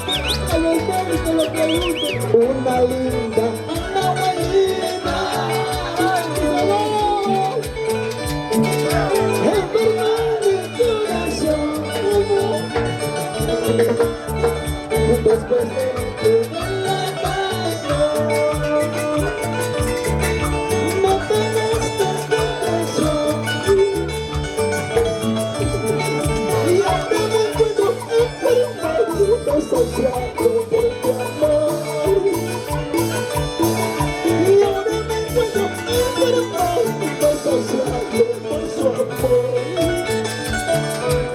A los médicos lo pregunto. Una linda, una buenita. Enferma mi corazón. Después de la pasión, no tengas corazón. Y ahora me encuentro enfermo, desahuciado por tu amor. Y ahora me encuentro enfermo, desahuciado por su amor.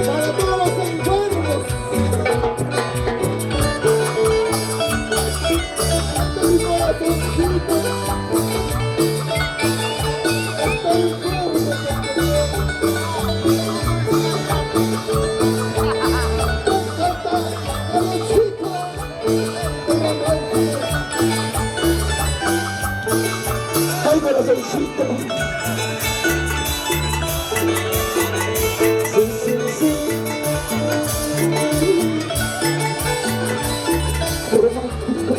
Para todos los enfermos. Ay, corazoncito. Sí, sí, sí. Romántico.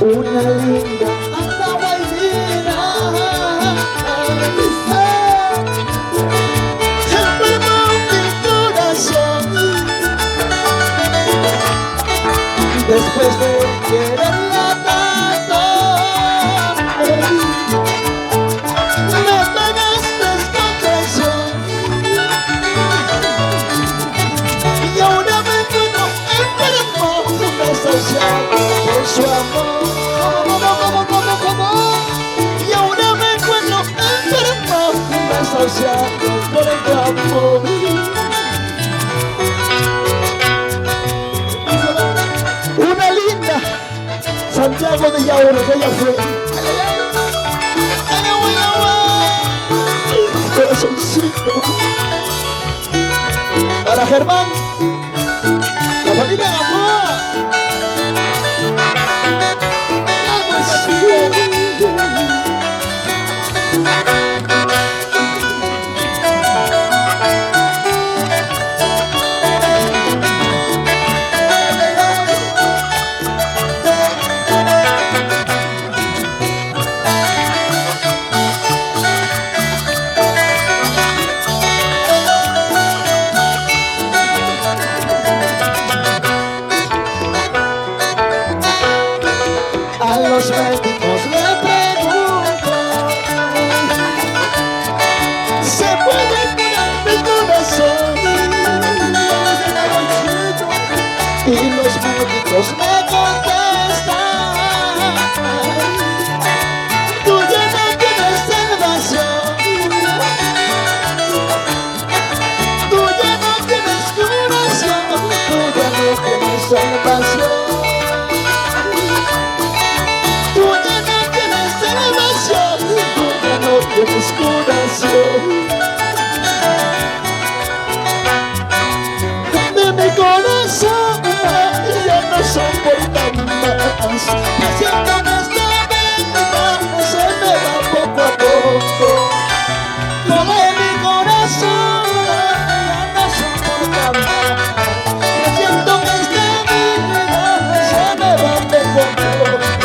Una linda andahuaylina, se enfermó mi corazón. Después de quererla tanto, me pegaste con traición. Y ahora me encuentro enfermo, desahuciado por su amor. Y ahora me encuentro enfermo, desahuciado por tu amor. Una linda Santiago de Yaoros, ella fue. Corazoncito. Para Germán, la familia Gamboa. A los médicos le pregunto, ¿se puede curar mi corazón? Y los médicos me contestan, tú ya no tienes salvación, tú ya no tienes curación, tú ya no tienes salvación. Tienes curación de mi corazón, ya no soporta más. Me siento que esta vida se me va poco a poco. Lo de mi corazón ya no soporta más. Me siento que esta vida se me va poco a poco.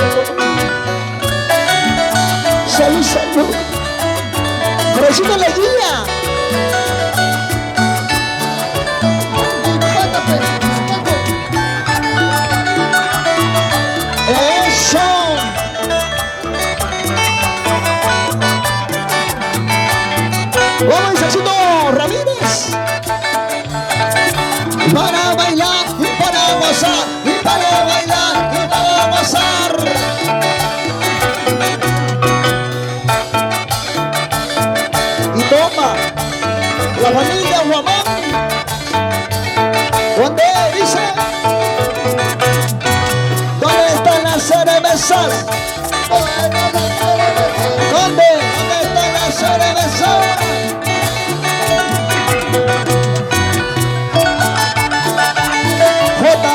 Salud, salud. ¡Recita la guía! ¡Eso! ¡Vamos, Isacito Ramírez! Para bailar y para gozar, y para bailar y para gozar. Toma, la familia Guamán, ¿dónde dice? ¿Dónde están las cervezas? ¿Dónde están las cervezas? J,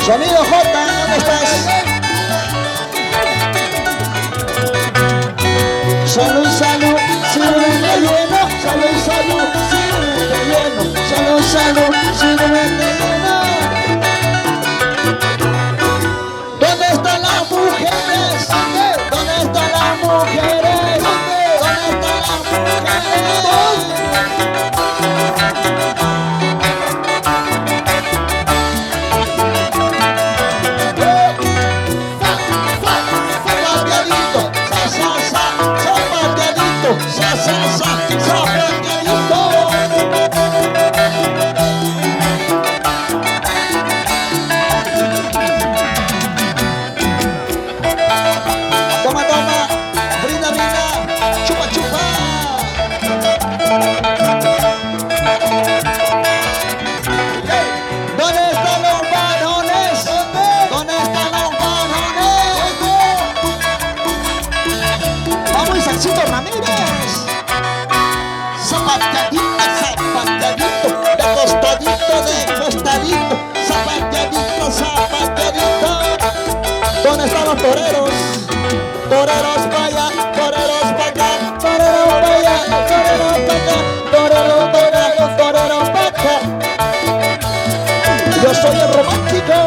sonido J, ¿dónde estás? Salud, salud, si me lleno. salud, sírvete lleno. Salud, salud, sírvete lleno. ¿Dónde están las mujeres? ¿Dónde están las mujeres? ¿Dónde están las mujeres? Toma, toma, brinda, brinda, chupa, chupa. ¿Dónde están los varones? ¿Dónde están los varones? Vamos, Isaacito Ramírez. Zapateadito, zapateadito, de costadito, zapateadito, zapateadito. ¿Dónde están los toreros? Toreros vaya, toreros vaya, toreros vaya, toreros vaya, toreros, toreros, toreros vaya. Yo soy el romántico.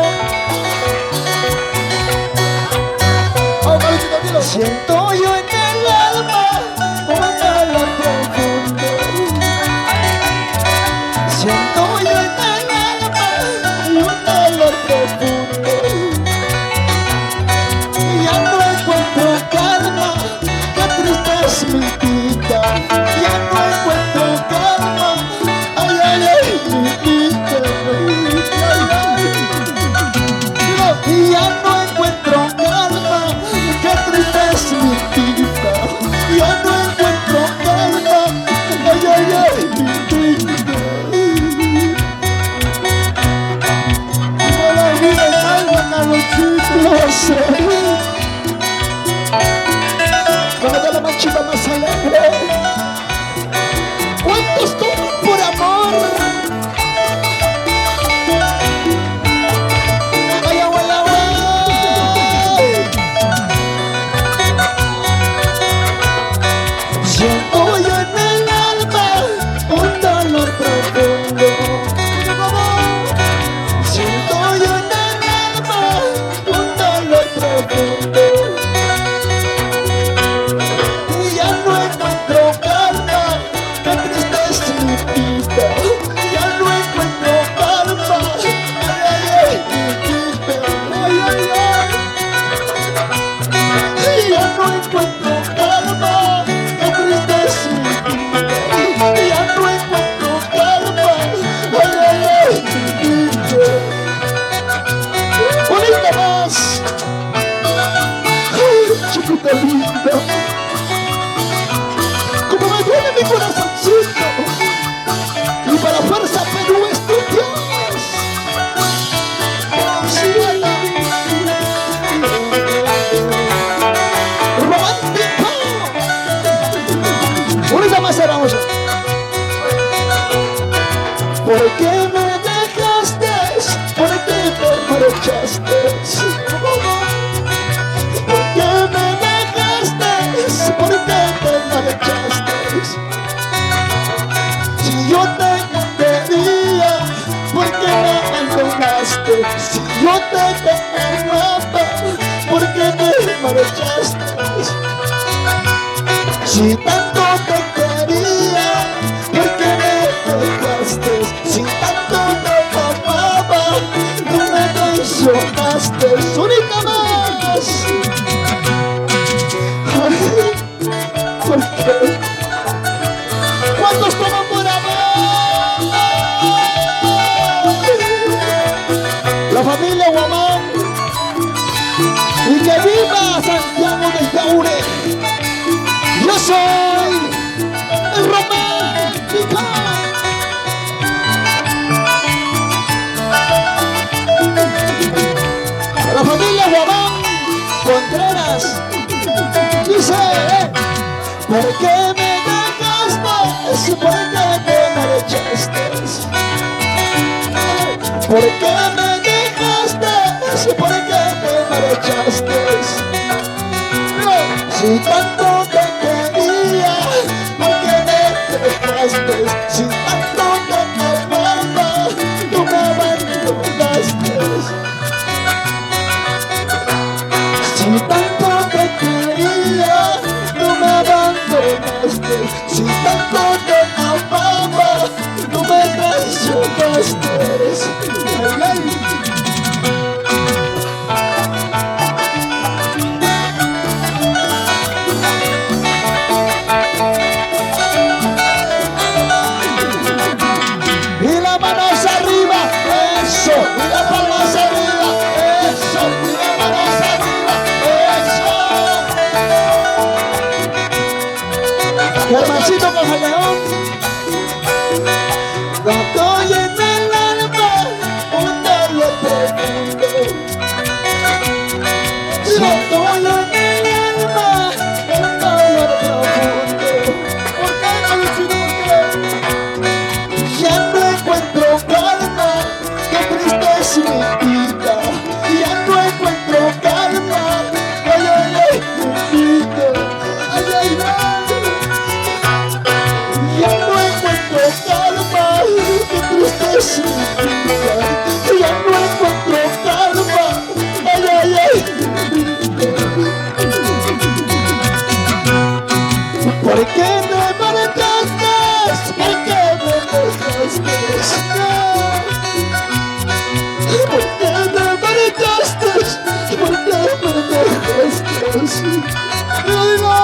Siento yo en el alma un dolor profundo. Siento yo en el alma un dolor profundo. Ya no encuentro calma, qué triste es mi vida. Ya no encuentro calma, ay, ay, ay, mi vida. Y ya no encuentro calma, qué triste es mi vida. Ya no encuentro calma, ay, ay, ay, mi vida. No la vida es algo en los sitios. Vamos de la manchita más alegre. ¿Cuántos toman por amor? Ay, ay, ay, ay. Siento yo en el alma un dolor profundo. Siento yo en el alma un dolor profundo. Ya no encuentro calma, qué triste es mi vida. Ya no encuentro calma, ay, ay, ay, mi vida. Ay, ay, ay. Ya no encuentro calma, qué triste es mi vida. Ya no encuentro calma, ay, ay, ay, mi vida. Bonita más, ay, chiquita linda. Como me duele mi corazoncito. Y para fuerza Perú es tu Dios. Sí, romántico. Ahorita más hermoso. ¿Por qué me dejaste? ¿Por qué te marchaste? ¿Por qué me dejaste? ¿Por qué te marchaste? Si yo te quería, ¿por qué me abandonaste? Si yo te amaba, ¿por qué te marchaste? Si tanto te quería, ¿por qué me dejaste? Si tanto te amaba, no me traicionaste. Única más. Ay, ¿por qué? ¿Cuántos toman por amor? La familia Guamán. Y que viva Santiago del Taure. Yo soy el romántico. La familia Guamán Contreras dice: ¿por qué me dejaste? ¿Por qué te marchaste? ¿Por qué me dejaste? ¿Por qué te marchaste? Si tanto te quería, ¿por qué me dejaste? Si tanto te amaba, no me traicionaste. Ay, ay. Y las manos arriba, eso. Y las palmas arriba, eso. Y las manos arriba, eso. Germancito Cajaleón. Estoy en el alma, un dolor profundo. Estoy en el alma, un dolor profundo. ¿Por qué, Caluchito? ¿Por qué? Ya no encuentro calma, qué triste es mi vida. Ya no encuentro calma, ay, ay, ay, mi vida. Ay, ay, ay. Ya no encuentro calma, qué triste es mi vida. Ya no encuentro calma, ay, ay, ay, mi vida. ¿Por qué me marchaste? ¿Por qué me dejaste? ¿Por qué me marchaste? ¿Por qué me dejaste? Mira,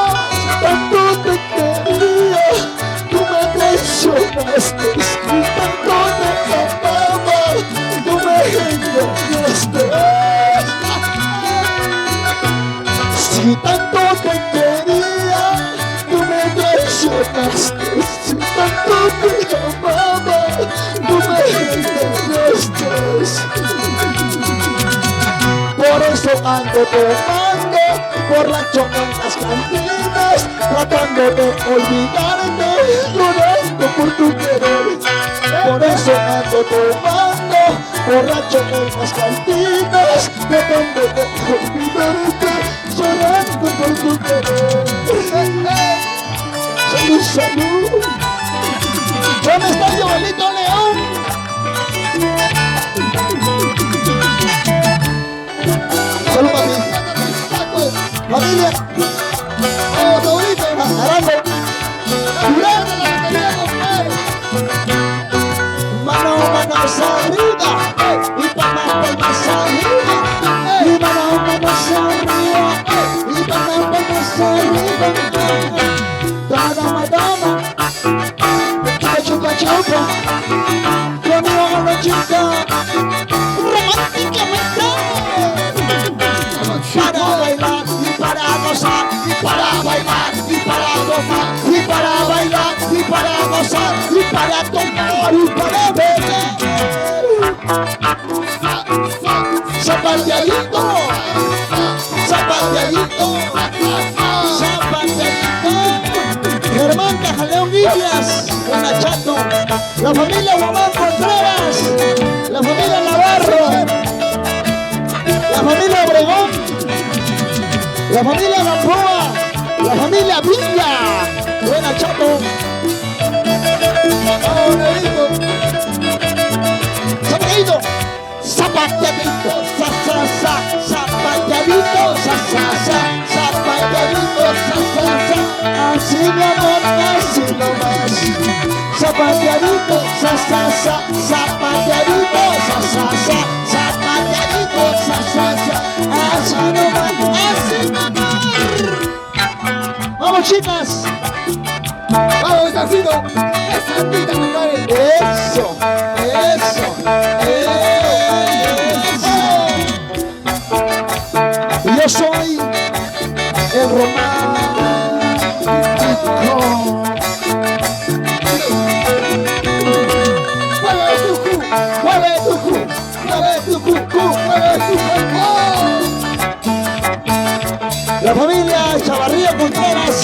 tanto te quería, tú me traicionaste. Tanto te amaba, tú me engañaste. Si tanto te quería, tú me traicionaste. Si tanto te amaba, tú me engañaste. Por eso ando tomando, borracho en las cantinas, tratando de olvidarte, llorando por tu querer. Por eso ando tomando, borracho en las cantinas, tratando de olvidarte, llorando por tu querer. Salud, salud. ¿Dónde está Joelito León? Salud, papi. Familia. Vamos, Joelito. Arando. Durante la batería, compadre. Manos arriba. Y palmas arriba. Y manos arriba. Y palmas arriba. Dama, dama. Chupa, chupa. Conmigo con la chica. Románticamente. Para bailar y para gozar. Y para bailar y para gozar. Y para bailar y para gozar. Y para tomar y para beber. Zapateadito. Zapateadito. Zapateadito. Germán Cajaleón Guillas, Buena Chato, la familia Guamán Contreras, la familia Navarro, la familia Obregón, la familia Gamboa, la familia Villa, Buena Chato. Zapateadito, zapateadito, sa, sa, sa, zapateadito, sa, sa, sa, zapateadito, sa, sa, sa. Así mi amor, así nomás. Zapateadito, sa, sa, sa, zapateadito, sa, sa, sa, zapateadito, sa, sa, sa. Así nomás, así nomás. Vamos, chicas. Vamos, Tancito. Esa vida, compadre. Eso, eso, eso. Yo soy el romántico. Mueve tu cu, mueve tu cu, mueve tu cu, mueve tu cu. La familia Chavarría Contreras,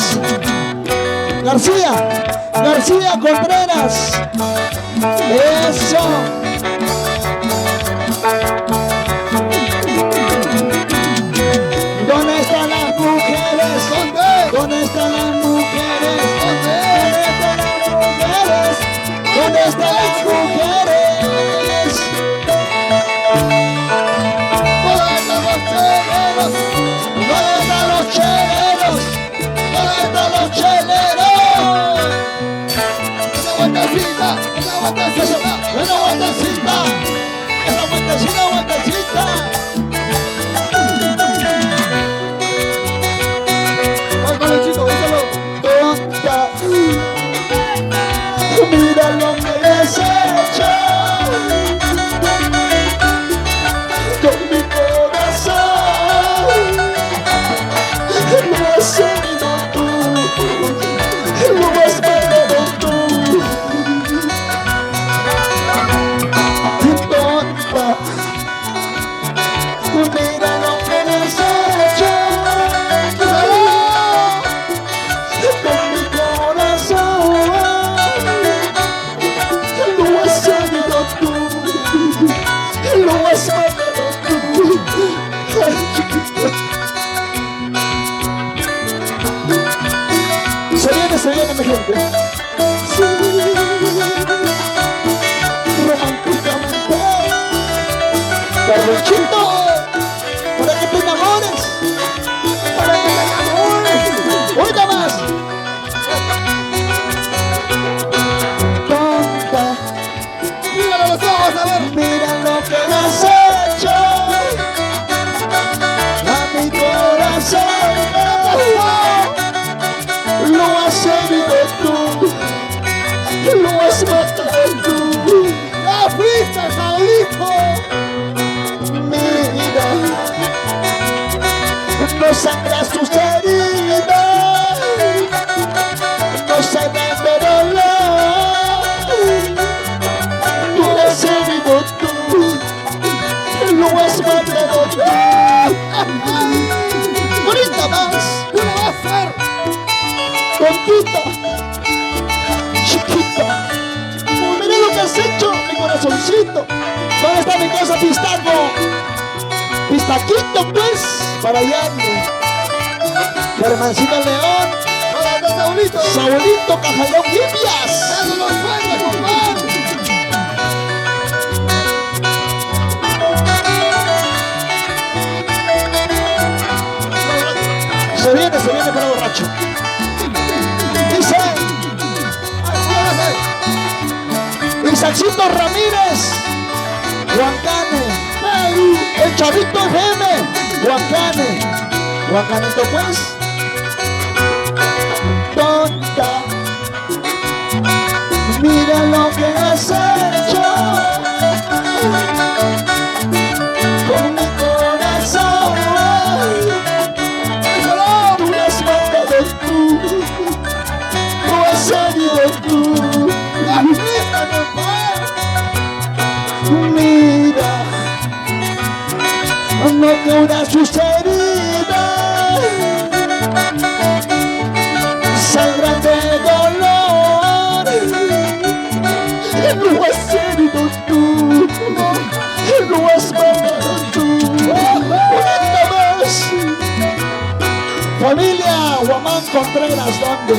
García Contreras. Eso. ¿Dónde están las mujeres? ¿Dónde están las mujeres? ¿Dónde están las mujeres? ¿Dónde están las mujeres? ¿Dónde están los cheleros? ¿Dónde están los cheleros? ¿Dónde están los cheleros? Una vueltecita. Esa vueltecita, vueltecita. Voy con el chico, búscalo. Tonta, mira lo que has hecho con mi corazón. Lo has herido tú, lo has matado tú. Tonta, mira lo que has hecho con mi corazón. Lo has herido tú, lo has matado tú. Ay, chiquito. Se viene mi gente. Sí. Románticamente. Carlonchito, para que te enamores. Para que te enamores. Oiga más. Tonta, Míralo a los ojos, a ver. mira lo que has hecho a mi corazón. Lo has herido tú, lo has matado tú. ¡La fuiste, Saulito! Mira, no sangras tus heridas, no saben de dolor. Tú has herido tú, lo has matado tú. Ahorita más, ¡Tú lo vas a hacer! tontita, chiquita. Mira lo que has hecho, mi corazoncito. ¿Dónde está mi cosa, pistaco? Pistaquito, pues, para allá. Germancita León, ¡Hola, está Saulito! Saulito, Cajalón, Limpias. ¡Eso no suelta, compadre! Se viene para borracho. Dice, ¡Ay, ¿cómo vas a hacer? Isaacito Ramírez, Huancane, el Chavito FM, Huancane, Huancanito pues. Tonta, mira lo que has hecho con mi corazón. Tú lo has matado tú, lo has herido tú. ¡La fuiste, compadre! Mira, no cubras sus heridas, sangran de dolor. Lo has herido tú, lo has matado tú. Una más. Familia Guamán Contreras, ¿dónde?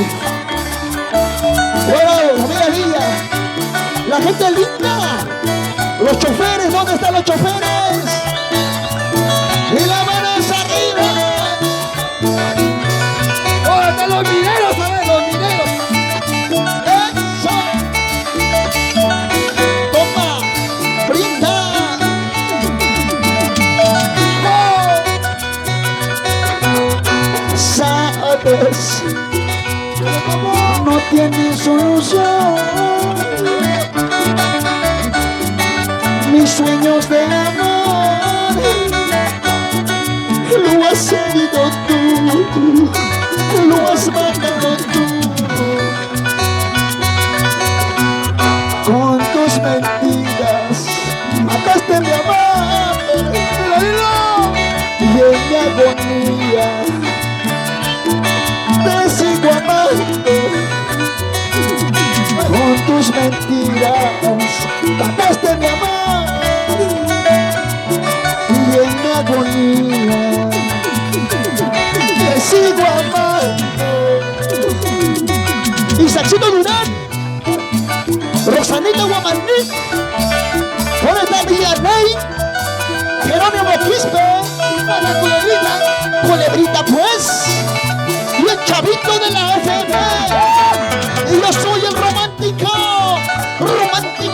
Bueno, familia Villa, la gente linda, los choferes, ¿dónde están los choferes? Y la manos arriba. ¡Ahora están los mineros, a ver, los mineros! Eso. Toma, brinda. Sabes, no tiene solución mis sueños de amor. Lo has herido tú, lo has matado tú. Con tus mentiras mataste mi amor. Y en mi agonía te sigo amando. Con tus mentiras mataste mi amor. Y en mi agonía te sigo amando. Isaacito Durán, Rosanita Guamaní, ¿dónde está Villaney? Jerónimo Quispe, ¡La culebrita! Culebrita pues, y el Chavito de la FM. Y yo soy el romántico, romántico.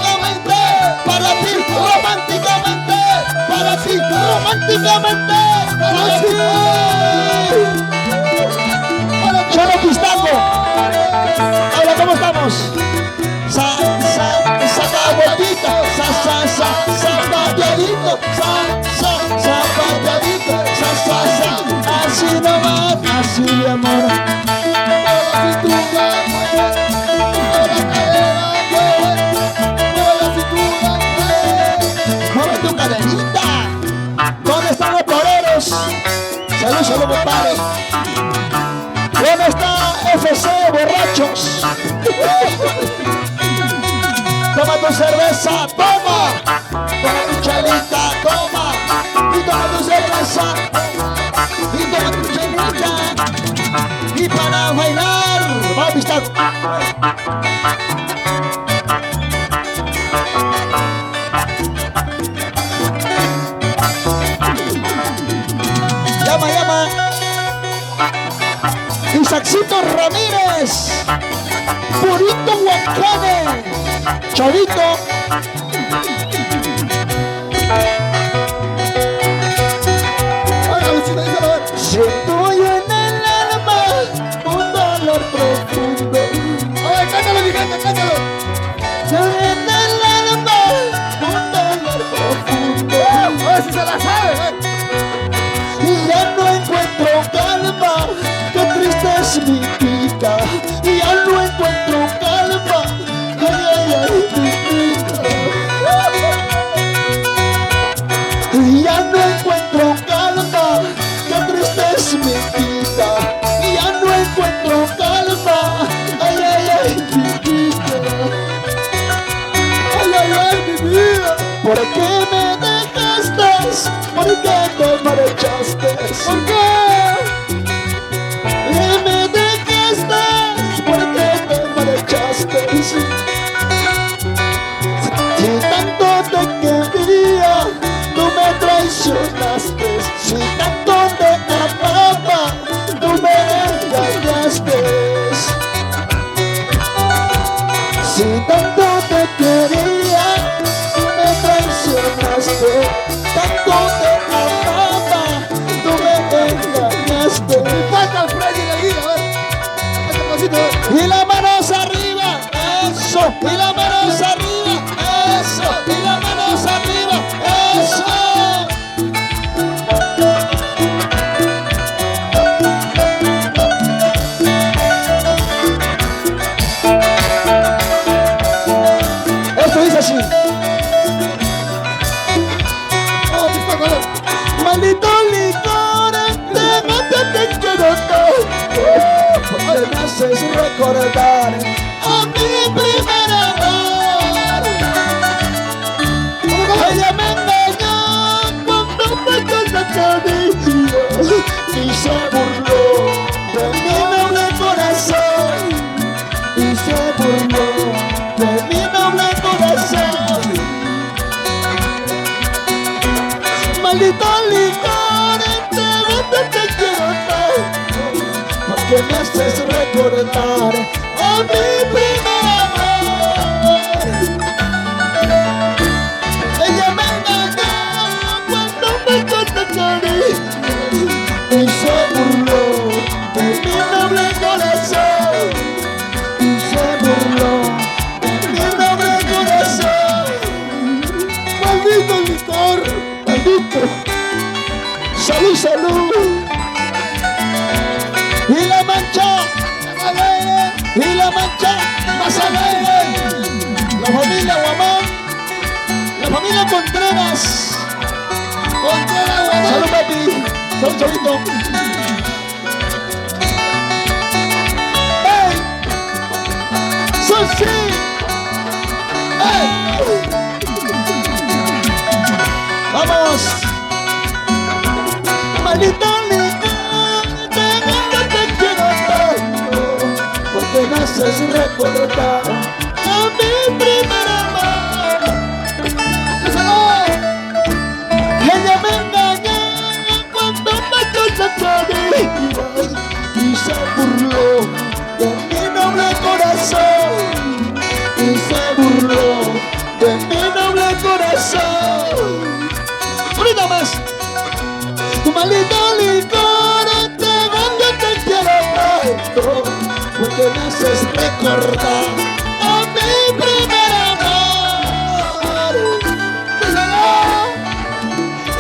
borrachos. Toma tu cerveza, toma. Toma tu chelita, toma. Y toma tu cerveza, y toma tu chelita. Y para bailar, vamos a pistar. Llama, llama. Isaacito Ramírez, Purito Huacane, Chavito. Oiga, Luchito, díselo, a ver. Siento yo en el alma un dolor profundo. Oye, cántalo, mi gente, cántalo. Siento en el alma un dolor profundo. Oye, si se la sabe, Y ya no encuentro calma, qué triste es mi vida. Y ya no encuentro calma, ay, ay, ay, mi vida. Y ya no encuentro calma, qué triste es mi vida. Y ya no encuentro calma, ay, ay, ay, mi vida. Ay, ay, ay, mi vida. ¿Por qué me dejaste? ¿Por qué te marchaste? ¿Por qué? Me dejaste, ¿por qué te marchaste? Si tanto te quería, tú me traicionaste. Si tanto te amaba, tú me engañaste. Si tanto te quería, tú me traicionaste. Tanto te amaba, tú me engañaste. Falta el Freddy Leguía, a ver. Este pasito, a ver. Y las manos arriba, eso. Y las manos arriba, eso. Y las manos arriba, eso. Esto dice así. Oh, mi está color. Maldito licor, te quiero tanto, porque me haces recordar a mi primer amor. Ella me engañó cuando fue con la cariño y se burló de mi noble corazón. Y se burló de mi noble corazón. Maldito licor, te quiero tanto, porque me haces recordar a mi primer amor. Ella me engañó cuando me contó cariño y se burló de mi noble corazón. Y se burló de mi noble corazón. Maldito licor. Maldito. Salud, salud. Y la mancha, Al aire. y la mancha, más al aire. La familia Guamán, la familia Contreras. Contreras, Guamán. Salud, papi. Salud, chavito. ¡Ey! ¡Son sí! ¡Ey! ¡Vamos! Maldita licor, te quiero tanto, porque me haces recordar a mi primer amor. Ella me engañó cuando me contó cariño y se burló de mi noble corazón. Y se burló de mi noble corazón. Ahorita más. Tu maldito licor, te quiero tanto, porque me haces recordar a mi primer amor.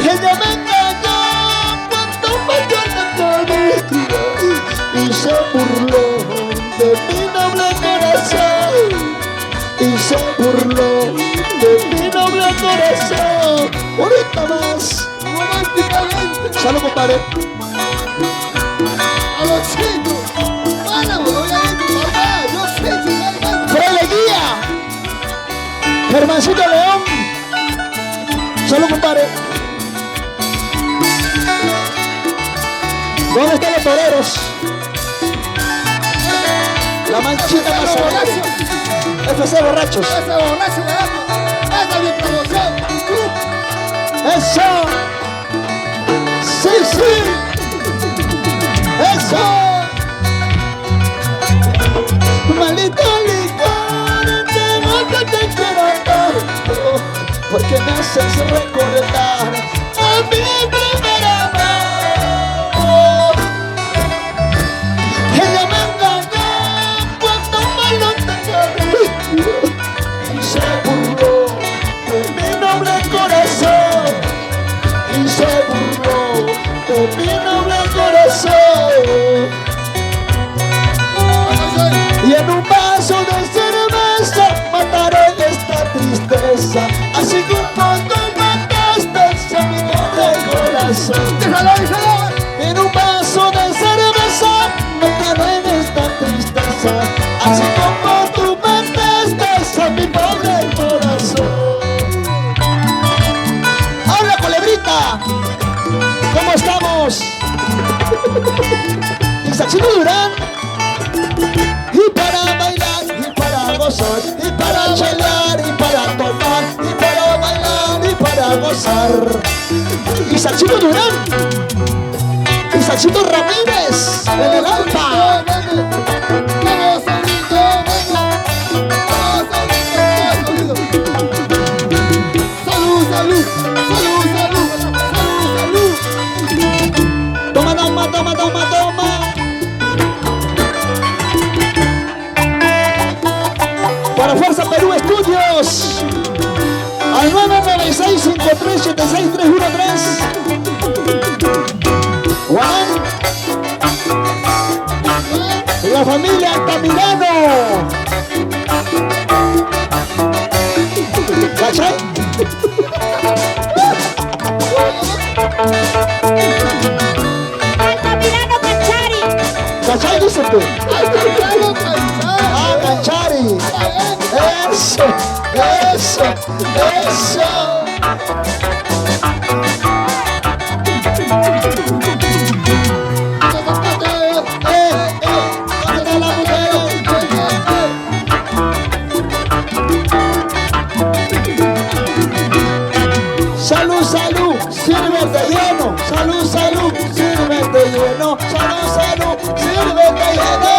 Ella me engañó cuando me contó cariño y se burló de mi noble corazón. Y se burló de mi noble corazón. Ahorita más. Románticamente. Salud, compadre. A los chicos. Van a volver a mi papá. Germancito León. Solo compadre. ¿Dónde están los toreros? La manchita más alegre. FC Borrachos. Ese borracho, carajo. Esa es mi promoción. Eso. Sí, sí. Eso. Maldito licor, tengo que te quiero tanto, porque me haces recordar a mi primer amor. Ella me engañó cuando me lo engañé y se burló de mi noble corazón, y se burló de mi noble corazón. Y en un vaso de cerveza mataré esta tristeza, así como tú mataste a mi pobre corazón. Déjalo, déjalo. En un vaso de cerveza mataré esta tristeza, así como tú mataste a mi pobre corazón. ¡Hola, Culebrita! ¿Cómo estamos? Isaacito Durán. Y para bailar, y para gozar, y para chelear, y para tomar, y para bailar, y para gozar. Isaacito Durán, Isaacito Ramírez, en el alfa. Vamos, Saulito, vamos. Vamos, Saulito. Salud, salud, salud, salud, salud, salud. Toma, toma, toma, toma, toma. Para Fuerza Perú Estudios, al 996-5376-313. Juan, la familia Altamirano. ¿Cachai? Altamirano Canchari. ¿Cachai, dice tú? Altamirano Canchari. Ah, Canchari. Eso, eso, eso. ¿Dónde está la mujer? Salud, salud, sírvete lleno. Salud, salud, sírvete lleno. Salud, salud, sírvete lleno.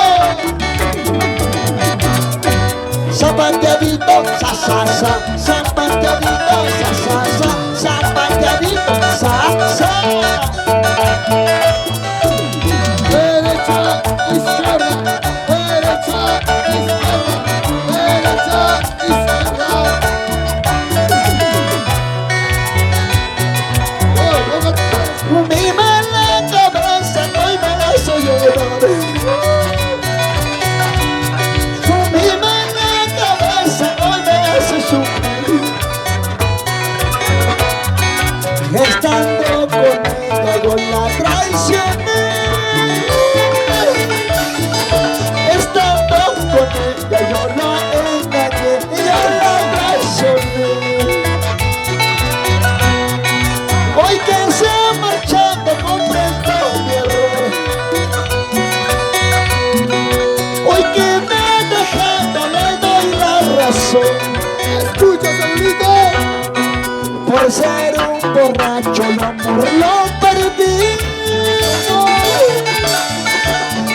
Zapateadito, sa, sa, sa. Zapateadito, sa, sa, sa. Zapateadito, sa, sa. Derecha, izquierda, derecha, izquierda, derecha, izquierda. Mi mala cabeza no me la soy llorar. Mi mala cabeza no me hace sufrir. Estando con ella yo la traicioné. Estando con ella yo la engañé y yo la traicioné. Hoy que se ha marchado comprendo mi error. Hoy que me ha dejado le doy la razón. Escucha, Saulito. Por ser un borracho el amor lo perdí.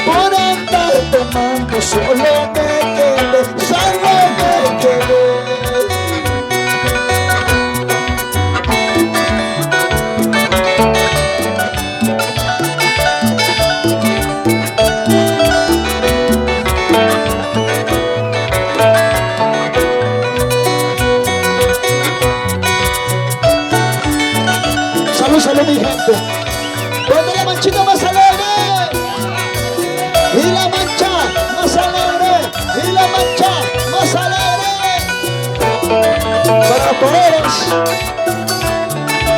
Por andar tomando solo me quedé, solo me quedé. Salud, salud, mi gente. ¿Dónde la manchita más alegre? Y la mancha más alegre. Y la mancha más alegre. Para los toreros,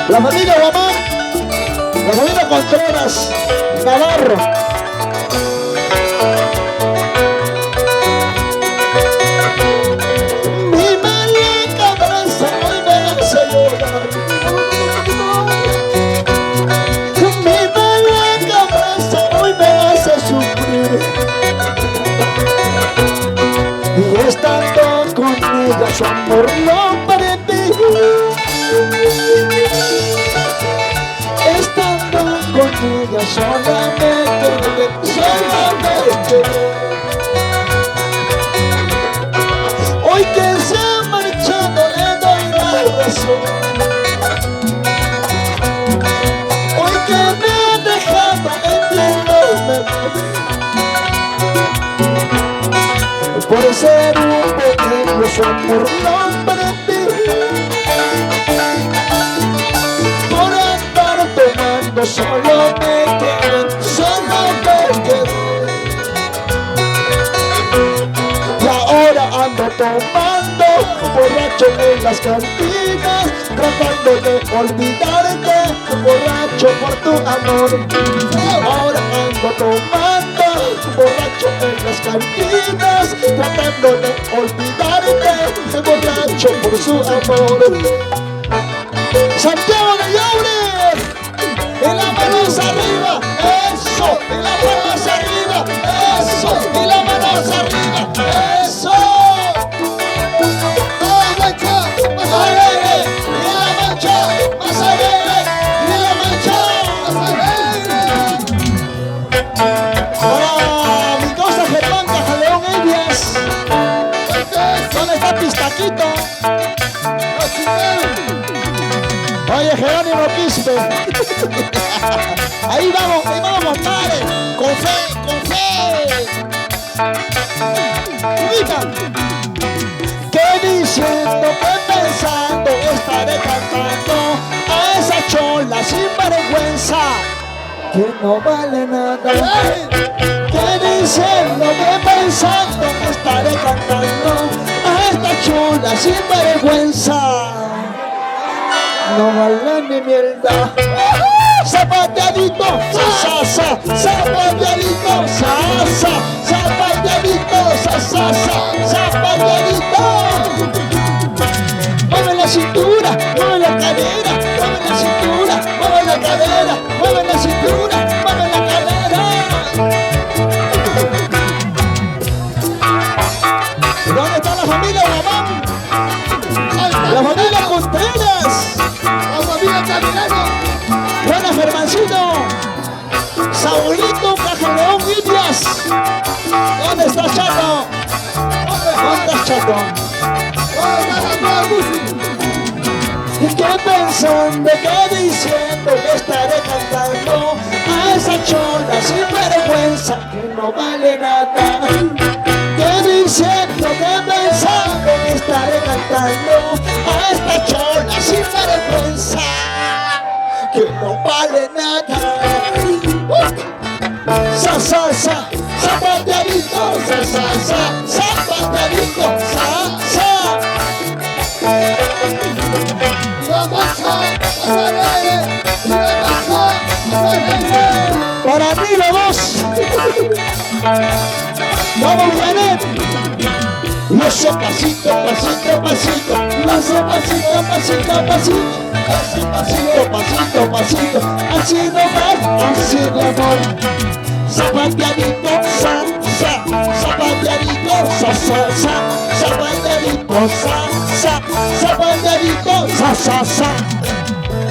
la familia Guamán, la familia Contreras, Navarro. Mi mala Estando con ella su amor no perdí. Estando con ella solamente hoy que se ha marchado le doy la razón. Hoy que me ha dejado entiendo por ser un pequeño su amor no perdí. Por andar tomando solo me quedé, solo me quedé. Y ahora ando tomando borracho en las cantinas, tratando de olvidarte, borracho por tu amor. Ahora ando tomando borracho en las cantinas, tratando de olvidarte, borracho por su amor. Santiago de Yaure, y las manos arriba, eso, y las manos arriba, eso, y las manos arriba, eso. Más alegre, y la mancha, más alegre, y la mancha, más alegre. Para mi cosa Germán Cajaleón Indias, ¿dónde está Pistaquito? Oye, Jerónimo Quispe. Ahí vamos, padre. Con fe, con fe. Que diciendo, que pensando, estaré cantando a esa chola sin vergüenza que no vale nada. Que diciendo, que pensando, estaré cantando a esta chola sin vergüenza. No vale ni mierda. Zapateadito, sa, sa, sa. Zapateadito, sa, sa. Zapateadito, sa, sa, sa. Zapateadito. Mueve la cintura, mueve la cadera. Mueve la cintura, mueve la cadera. Mueve la cintura, mueve la cadera. ¿Dónde está la familia Guamán? La familia Contreras. La familia Caminano. Buena Germancito. Saulito Cajaleón Indias. ¿Dónde está Chato? ¿Dónde está Chato? Y que pensando, que diciendo, que estaré cantando a esa chola sin vergüenza que no vale nada. Que diciendo, que pensando, que estaré cantando a esta chola sin vergüenza que no vale nada. Sa, sa, sa, zapateadito, sa, sa, sa, zapateadito, sa, sa. Para mí los dos. Vamos, Janet. Lo sé pasito, pasito, pasito. Lo sé pasito, pasito, pasito. Así pasito, pasito, pasito. Así nomás, así de amor. Zapateadito, sa, sa. Zapateadito, sa, sa, sa. Zapateadito, sa, sa. Zapateadito, sa, sa, sa.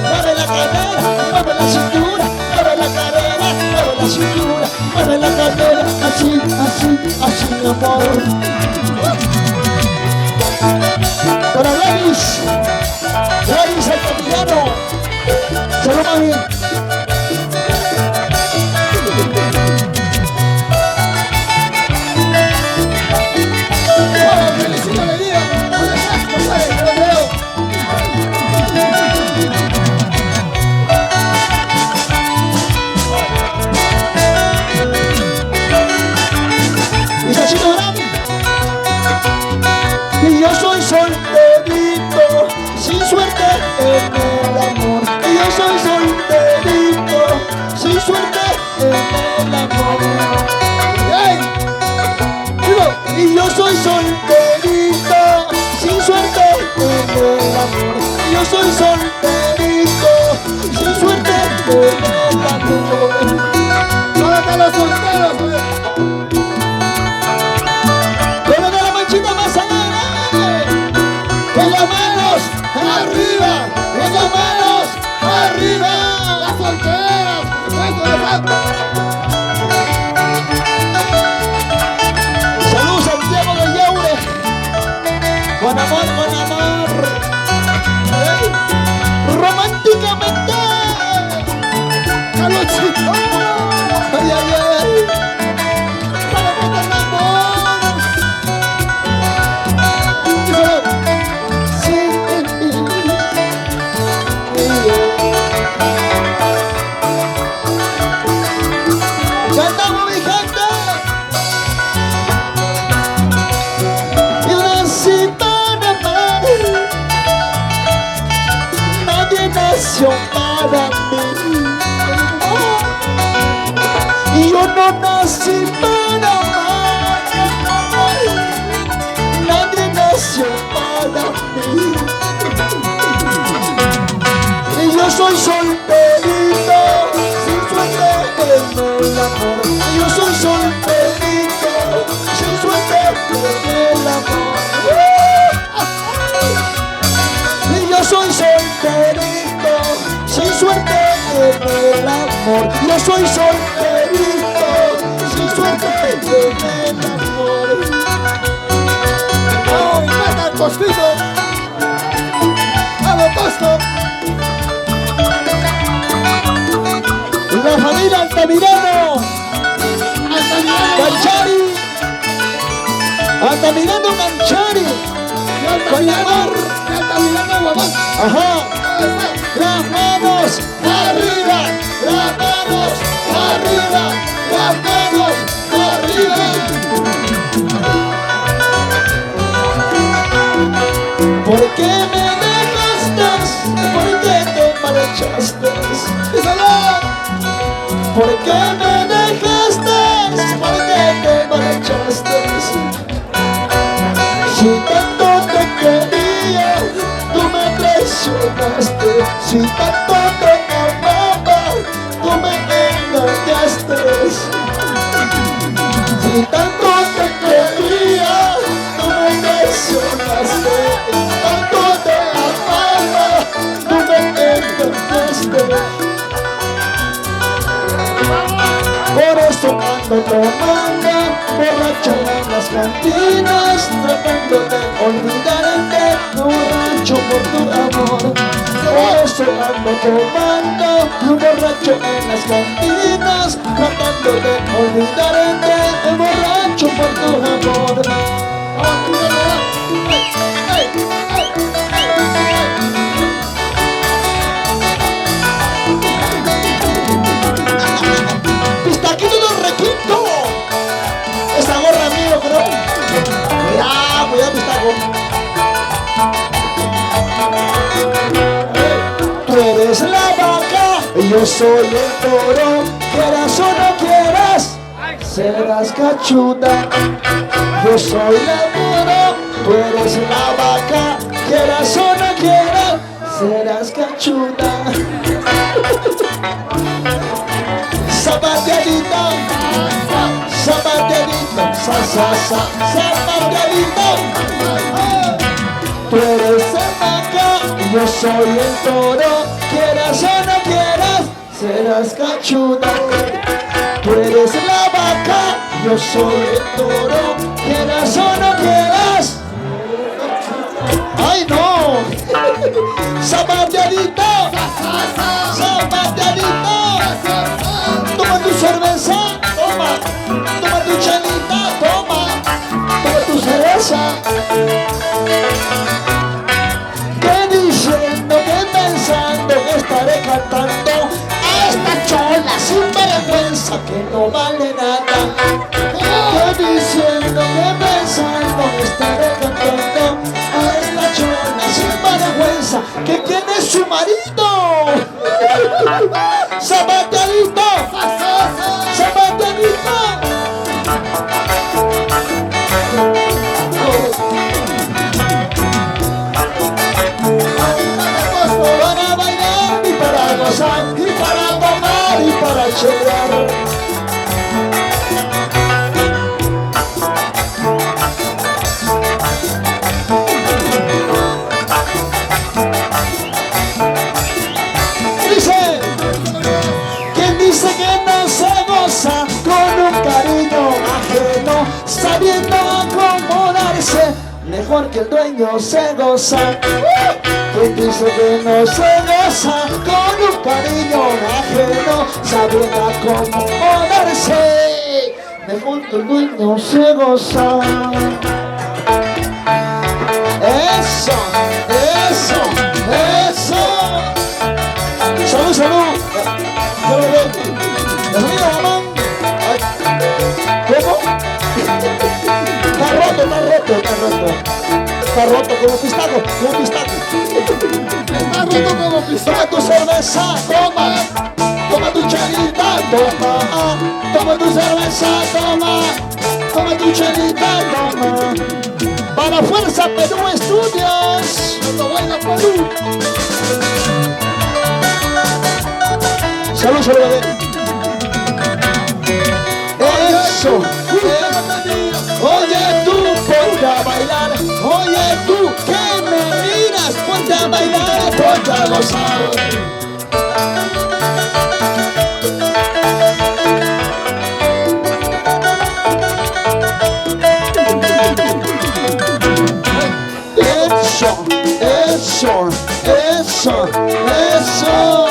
Mueve la cadera, mueve la cintura. Mueve la cadera, mueve la cintura. Mueve la cadera, así, así, así de amor. Para Gladys el capitano, se lo va bien. Felicito la vida, y Sachito Gran. Y yo soy solterito, sin suerte en el amor. Y yo soy solterito, sin suerte en el amor. ¡Hey! Y yo soy solterito, sin suerte en el amor. Y yo soy solterito, sin suerte en el amor. ¿Dónde están los solteros? ¿Dónde está la manchita más allá? Con amor, con amor. Románticamente. Carlosito. Ay, ay, ay. Para botar el amor. Sí. Cantamos, mi gente. Yo nací para amar. Nadie nació para mí. Yo no nací para amar. Nadie nació para mí. Y yo soy solterito, sin suerte en el amor. Yo soy solterito, sin suerte en el amor. Y yo soy solterito, sin suerte en el amor. Yo soy solterito, sin suerte en el amor. ¡Ay, mata el costito! ¡A lo costo! La familia Altamirano, Ganchari, Altamirano Ganchari, con la mar. Ajá, las manos arriba, las manos arriba, las manos arriba. ¿Por qué me dejaste? ¿Por qué te marchaste? ¿Por qué me dejaste? ¿Por qué te marchaste? Si tanto te quería, tú me traicionaste. Si tanto te amaba, tú me engañaste. Si tanto te quería, tú me traicionaste. Tanto te amaba, tú me engañaste. Por eso ando tomando, borracho en las cantinas, tratando de olvidarte, borracho por tu amor. Por eso ando tomando, borracho en las cantinas, tratando de olvidarte, borracho por tu amor. Pistaquito del requinto. Esa gorra mío, creo. Cuidado, cuidado, pistaco. Tú eres la vaca y yo soy el toro. Quieras o no quieras, serás cachuda. Yo soy el toro, tú eres la vaca. Quieras o no quieras, serás cachuda. Zapateadito, zapateadito, zapateadito. Tú eres la vaca y yo soy el toro. Quieras o no quieras, serás cachuda. Tú eres la vaca, yo soy el toro. Quieras o no quieras. ¡Ay, no! Zapateadito, zapateadito. Toma tu cerveza, toma. Toma tu chelita, toma. Toma tu cerveza. Que diciendo, que pensando que estaré cantando a esta chola sin vergüenza que no vale nada. Que diciendo, que pensando que estaré cantando a esta chola sin vergüenza que tiene su marido. Zapateadito, zapateadito. Para bailar y para gozar y para tomar y para chelear. Dice que no se goza con un cariño ajeno, sabiendo acomodarse mejor que el dueño se goza. ¿Quién dice que no se goza con un cariño ajeno, sabiendo acomodarse? De junto el dueño se goza. Eso, eso, eso. Salud, salud. ¿Cómo? Está roto, está roto, está roto. Está roto como pistaco, como pistaco. Está roto como pistaco. Toma tu cerveza, toma. Toma tu chelita, toma. Toma tu cerveza, toma. Toma tu chelita, toma. Para Fuerza Perú Estudios. Buena Perú. Salud, salud, bebé. Eso. Oye tú, ponte a bailar. Oye tú, que me miras, ponte a bailar, ponte a gozar. Eso, eso, eso, eso.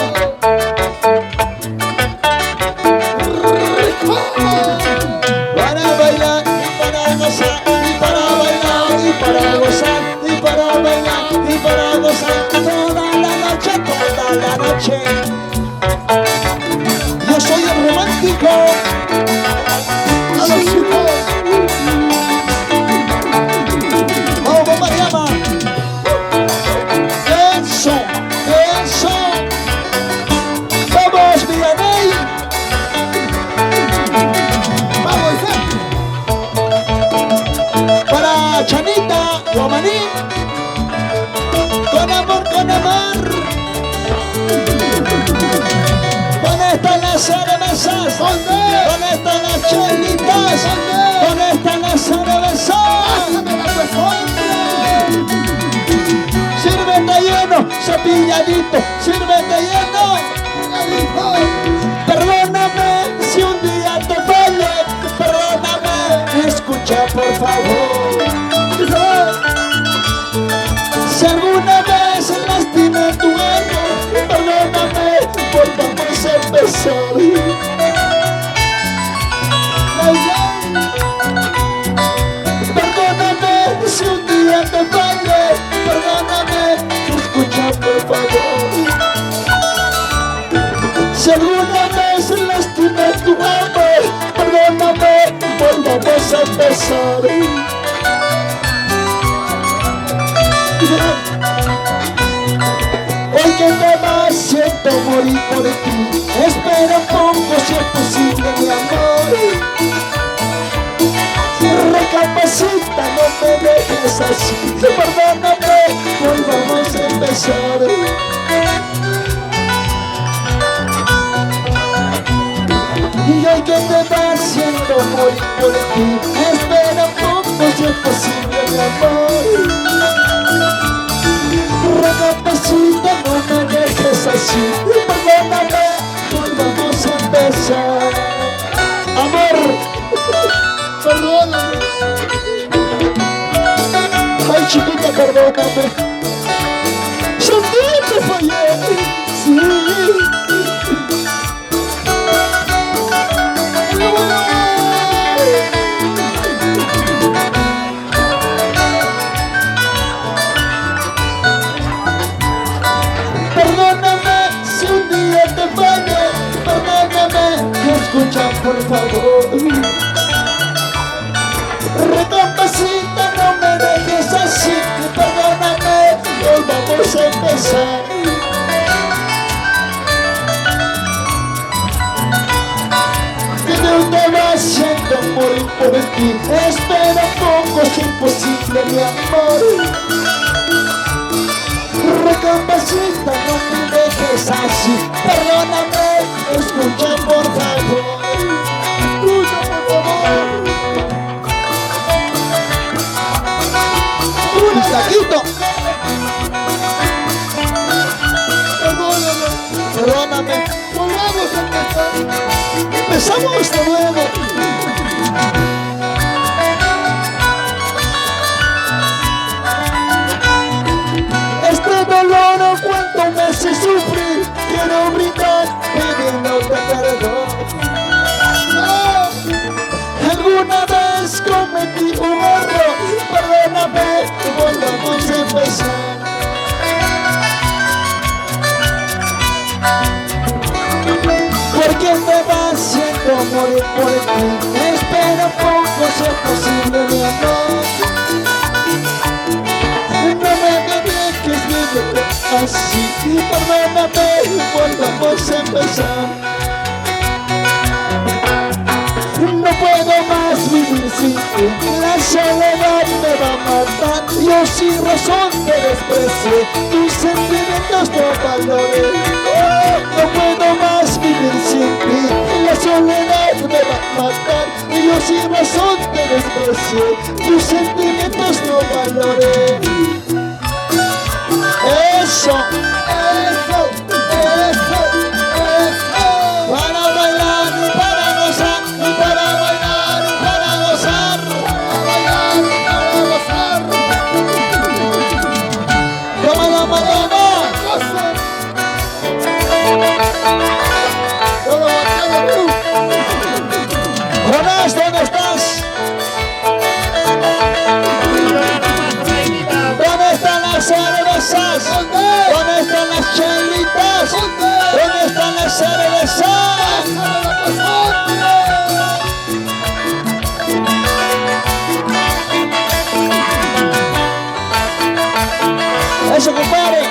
Para bailar y para gozar, y para bailar y para gozar, y para bailar y para gozar toda la noche, toda la noche. Yo soy el romántico. A los chicos. Vamos, Mariama. Eso, eso. Vamos, Villaney. Vamos, Para Chanita, Guamaní. Con amor, con amor. ¿Dónde están las cervezas? ¿Dónde? ¿Dónde están las chelitas? ¿Dónde? ¿Dónde están las cervezas? Pásame la persona. Sírvete lleno, cepilladito, sírvete lleno. Perdóname si un día te fallé, perdóname, escucha por favor. Si alguna vez lastimé tu alma, perdóname, volvamos a empezar. Perdóname si un día te fallé, perdóname, escucha por favor. Si alguna vez lastimé tu amor, perdóname, volvamos a empezar. Hoy que te vas, siento morir por ti. Espera un poco si es posible, mi amor. Recapacita, no me dejes así. Perdóname, volvamos a empezar. Y hoy que te vas, siento morir por ti. Espera un poco si es posible, mi amor. Recapacita, no me dejes así. Perdóname, volvamos a empezar. Amor, Perdóname. ay chiquita, perdóname. Sentí que fallé, sí. Perdóname si un día te fallé, perdóname, escucha por favor. Recapacita, no me dejes así, perdóname, volvamos a empezar. Que no te vas, siento morir por ti. Espera un poco, si es posible, mi amor. Recapacita, no me dejes así, perdóname, escucha por favor. Escucha por favor. Un taquito. Perdóname. Perdóname. Volvamos a empezar. Empezamos de nuevo. por ti. Espera poco, sea posible mi amor. No me dejes vivir así, perdóname, volvamos a empezar. No puedo más vivir sin ti, la soledad me va a matar. Yo sin razón te desprecié, tus sentimientos no valoré. No puedo más vivir sin ti, la soledad me va a matar. Yo sin razón te desprecié, tus sentimientos no valoré. Eso, eso, eso, eso. Para bailar y para gozar, y para bailar y para gozar, para bailar y para gozar. Toma, toma, toma. Jonás, ¿dónde estás? ¿Dónde están las cervezas? ¿Dónde están las chelitas? ¿Dónde están las cervezas? Eso, compadre.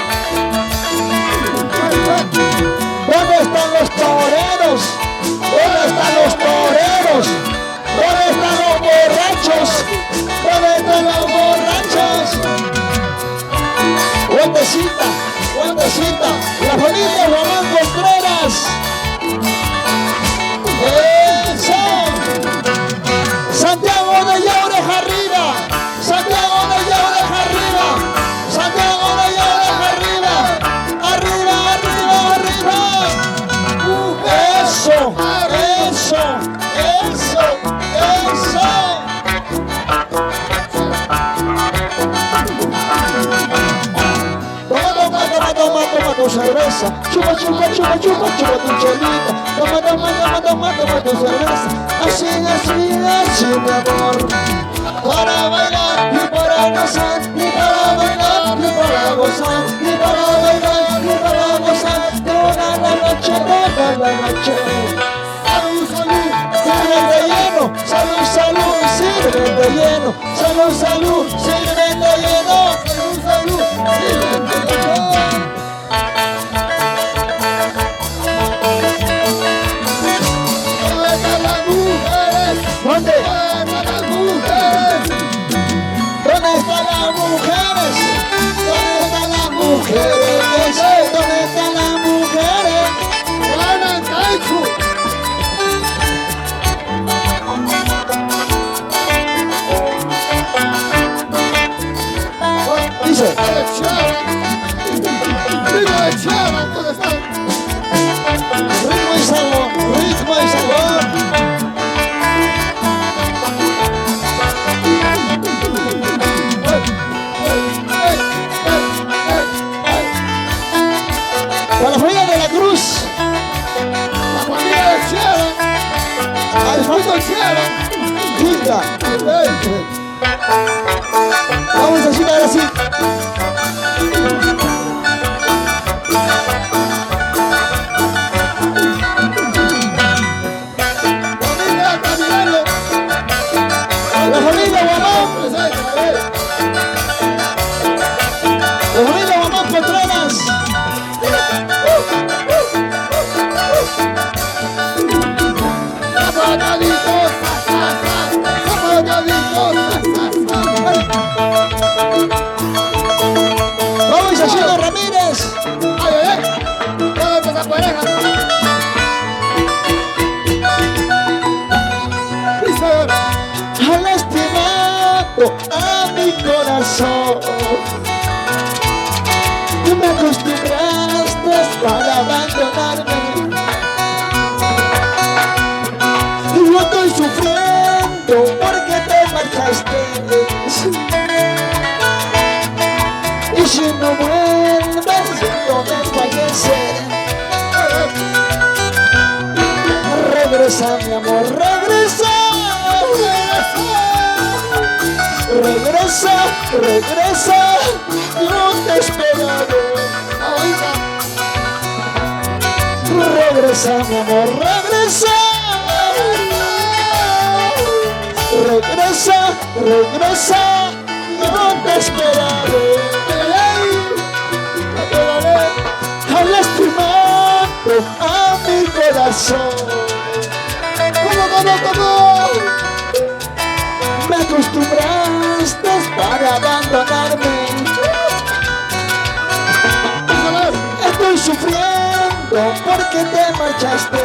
¿Dónde están los toreros? ¿Dónde están los toreros? ¿Dónde están los borrachos? ¿Dónde están los borrachos? Fuentecita, Fuentecita, la familia Román Contreras. ¡Eso! Santiago de Llaureja arriba, Santiago de Llaureja arriba, Santiago de Llaureja arriba, arriba, arriba, arriba. Eso, eso, eso, eso. Toma tu cerveza, chupa, chupa, chupa, chupa, chupa tu chelita. Toma, toma, toma, toma, toma tu cerveza. Así, así, así, mi amor. Para bailar y para gozar, y para bailar y para gozar, y para bailar y para gozar. Toda la noche, toda la noche. Salud, salud, sirve lleno. Salud, salud, sirve lleno. Salud, salud, sirve lleno. Salud, salud, sirve lleno. ¿Dónde? ¿Dónde están las mujeres? ¿Dónde están las mujeres? ¿Dónde están las mujeres? ¡Juana Caichu! Dice. ¿Dónde están? Ritmo y sabor, ritmo y sabor. Para la familia de la Cruz, la familia de Sierra, Alfonso Sierra, Hilda. Vamos a decir ahora sí. La familia Guamán, la familia Guamán Contreras. Vamos haciendo Ramírez. Ay, ay, ay. Vamos a esa pareja. Has lastimado a mi corazón. Tú me acostumbraste para abandonarme. Yo estoy sufriendo porque te marchaste. Y si no vuelves, yo me falleceré. Regresa, mi amor, regresa. Regresa, regresa, yo te esperaré. Regresa, mi amor, regresa. regresa, yo te esperaré. Al lastimando a mi corazón, ¿Cómo? me acostumbraste para abandonarme. Estoy sufriendo porque te marchaste.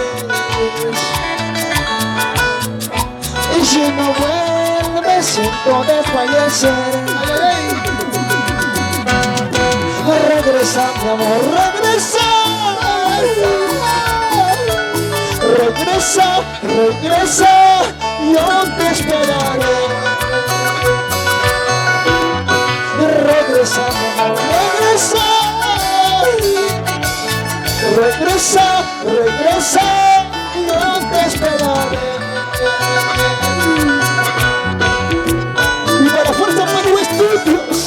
Y si no vuelves, siento desfallecer. Regresa, mi amor, regresa. Regresa, regresa, yo te esperaré. Regresa, mi amor, regresa. Regresa, regresa, yo te esperaré. Y para Fuerza Perú Estudios,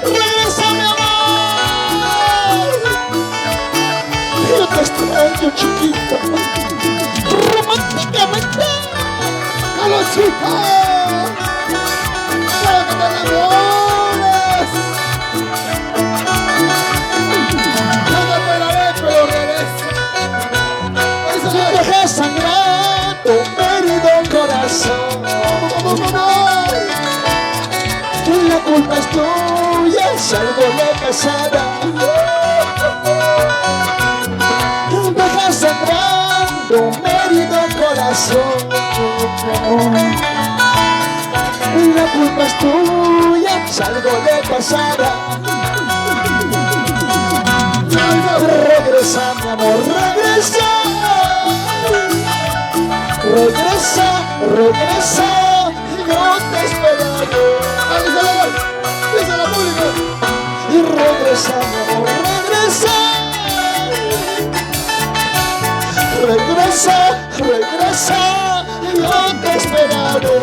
regresa, mi amor. Yo te extraño, chiquita, románticamente. ¡Calosita! ¡Para que te enamores! Yo te esperaré, pero regresa. Deja sangrar tu herido corazón. La culpa es tuya si algo le pasara. Deja sangrar tu herido corazón. La culpa es tuya si algo le pasara. Regresa, mi amor, regresa. Regresa, regresa, yo te esperaré. ¡Dice la pública! Y regresa, mi amor, regresa. Regresa, regresa, yo te esperaré.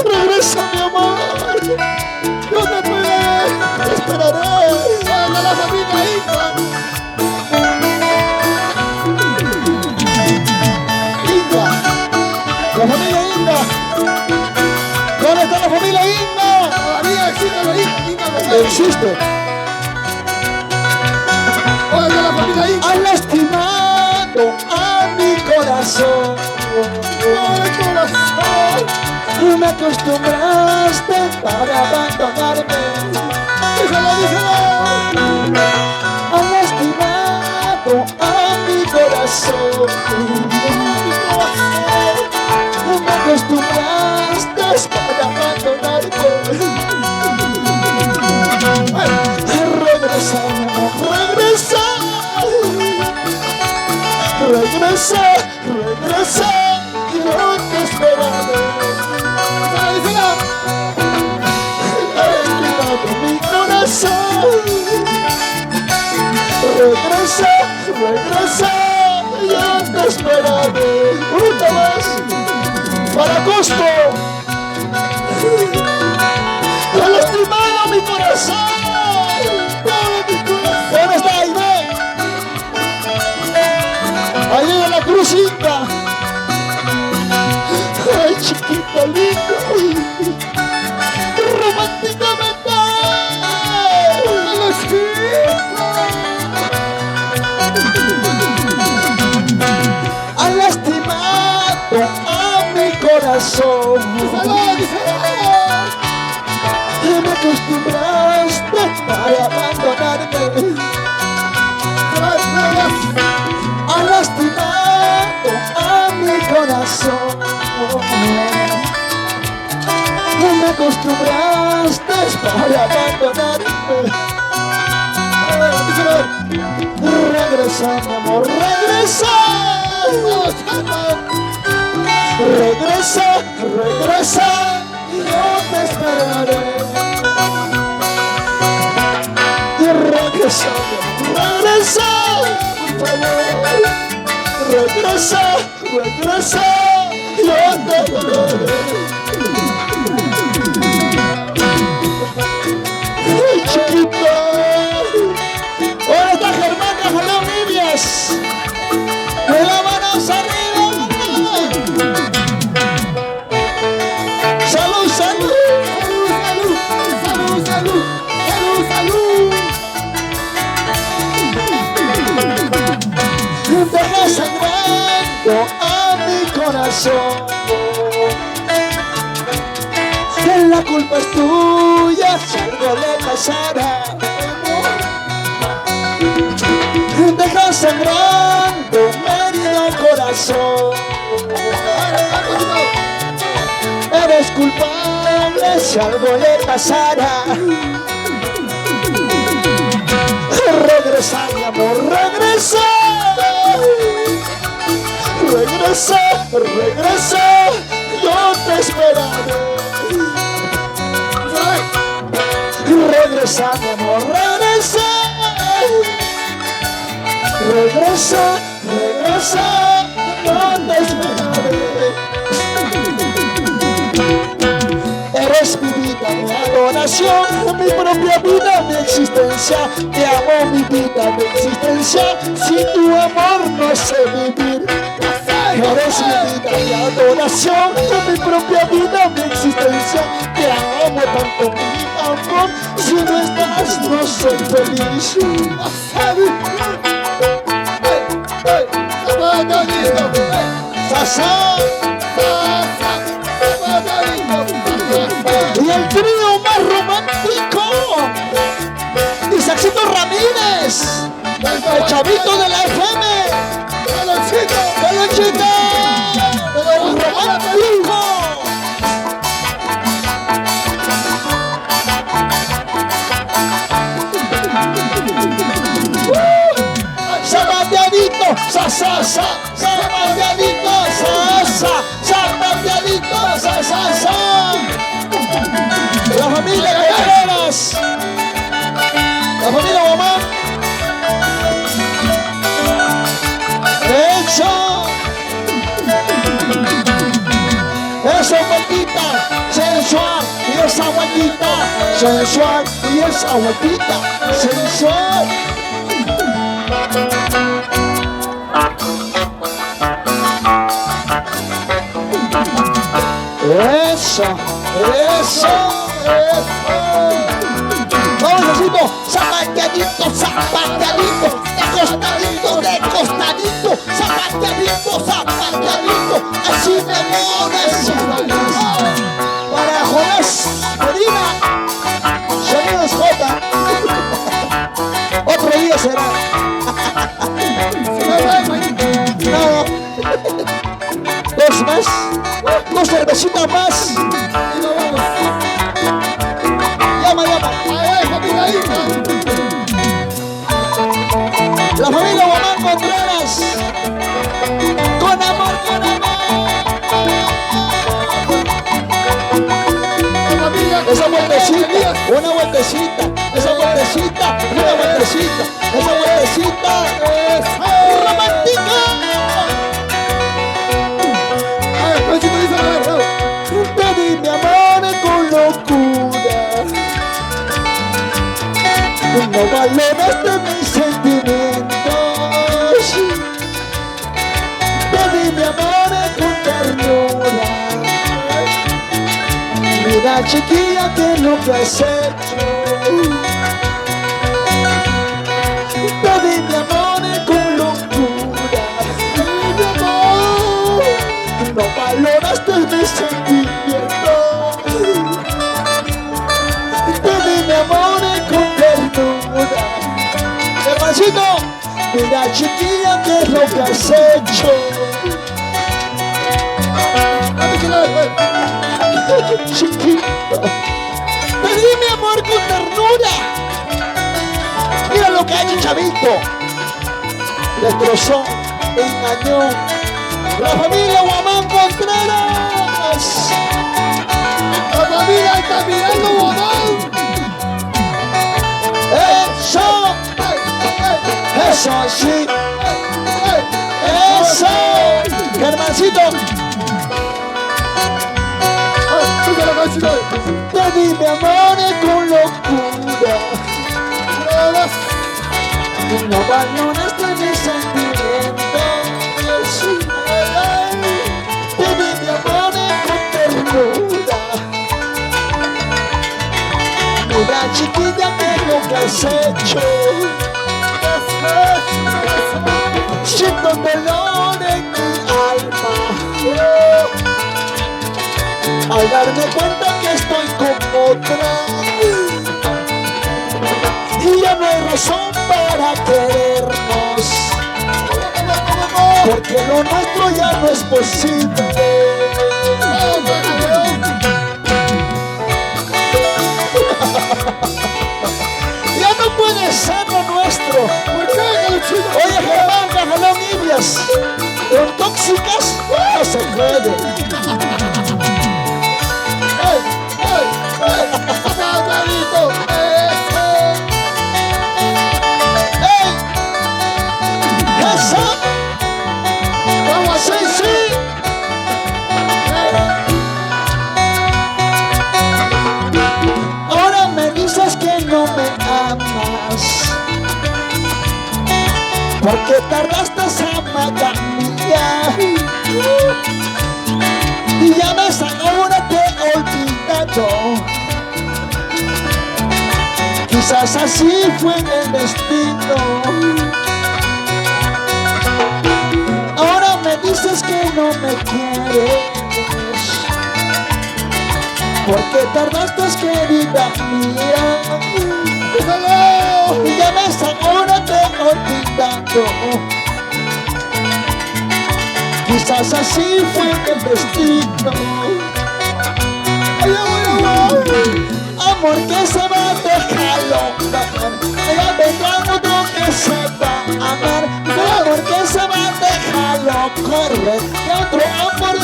Regresa, mi amor, yo te esperaré. ¡Para la familia Inca! La familia Inga. ¿Dónde está la familia Inga? Todavía existe la Inca. Existe. ¿Dónde está la familia Inca? Has lastimado a mi corazón. ¡Ay, corazón! Me acostumbraste para abandonarme. ¡Díselo! Has lastimado a mi corazón. Me acostumbraste para abandonarte. Regresa, mi amor, regresa. Regresa, regresa, yo te esperaré. ¡Díselo! Mi corazón. Regresa, regresa, yo te esperaré. Una vez. Para Costo, ha lastimado mi corazón. ¿Dónde está Aide? Ahí en la crucita. Ay, chiquita linda, románticamente. Ha lastimado a mi corazón. Me acostumbraste para abandonarme. Ha lastimado a mi corazón. Me acostumbraste para abandonarme. Regresa, mi amor, regresa. Regresa, regresa, yo te esperaré. Y regresa, regresa, por favor. Regresa, regresa, yo te esperaré. Ay, chiquita. ¿Dónde está Germán Jaleo Nibias? ¡De la manos arriba! corazón. Que la culpa es tuya si algo le pasara. Dejas sangrando un herido corazón. Eres culpable si algo le pasara. Regresa, mi amor, regresa. Regresa, regresa, yo te esperaré. Regresa, mi amor, regresa. Regresa, regresa, yo te esperaré. Eres mi vida, mi adoración, mi propia vida, mi existencia. Te amo, mi vida, mi existencia. Sin tu amor no sé vivir. Eres mi vida, mi adoración, mi propia vida, mi existencia. Te amo tanto, mi amor. Si no estás, no soy feliz. Sasa. Y el trío más romántico, Isaacito Ramírez, el chavito de la FM, Calonchito, romántico. Zapateadito, sa, sa, sa, zapateadito, sa, sa, zapateadito, sa, sa, sa. La familia Contreras, la familia Guamán. Eso, esa vueltita sensual y esa vueltita sensual y esa vueltita sensual. Eso, eso, eso. Vamos, necesito zapateadito, zapateadito, de costadito, zapateadito, zapateadito. Así me pones feliz. Para Jonás Medina, sonidos J. Otro día será. No. Dos más. Dos cervecitas más. Y nos vamos. Llama, llama. La familia Guamán Contreras. Con amor, con amor. Esa vueltecita, una vueltecita. Esa vueltecita, una vueltecita. Esa vueltecita es romántica. Te di mi amor con locura. No valoraste mis sentimientos. Te di mi amor con ternura. Mira, chiquilla, que lo que has hecho. Te di mi amor con locura. Mi amor, no valoraste mis sentimientos. Te di mi amor con ternura. Hermancito, mira, chiquilla, que es lo que has hecho. Chiquito, te di mi amor con ternura. Mira lo que ha hecho chavito. Destrozó, engañó. La familia Guamán Contreras. La familia está mirando Guamán. Eso. Eso sí. Eso. Germancito. Te di mi amor con locura. No valoraste mis sentimientos. Te di mi amor con ternura. Mira, chiquilla, que lo que has hecho. Siento dolor en mi alma. al darme cuenta que estoy con otra. Y ya no hay razón para querernos, porque lo nuestro ya no es posible. Ya no puede ser lo nuestro. Oye, Germán, Cajalón, Indias, con tóxicas no se puede. Ahora me dices que no me amas, porque tardaste amada mía. Y ya ves, ahora te he olvidado. Quizás así fue el destino. Ahora me dices que no me quieres, porque tardaste, querida mía. Y ya ves, ahora te he olvidado. Quizás así fue el destino. Amor que se va, déjalo. Ya vendrá otro que sepa amar. Amor que se va, déjalo correr. Y otro amor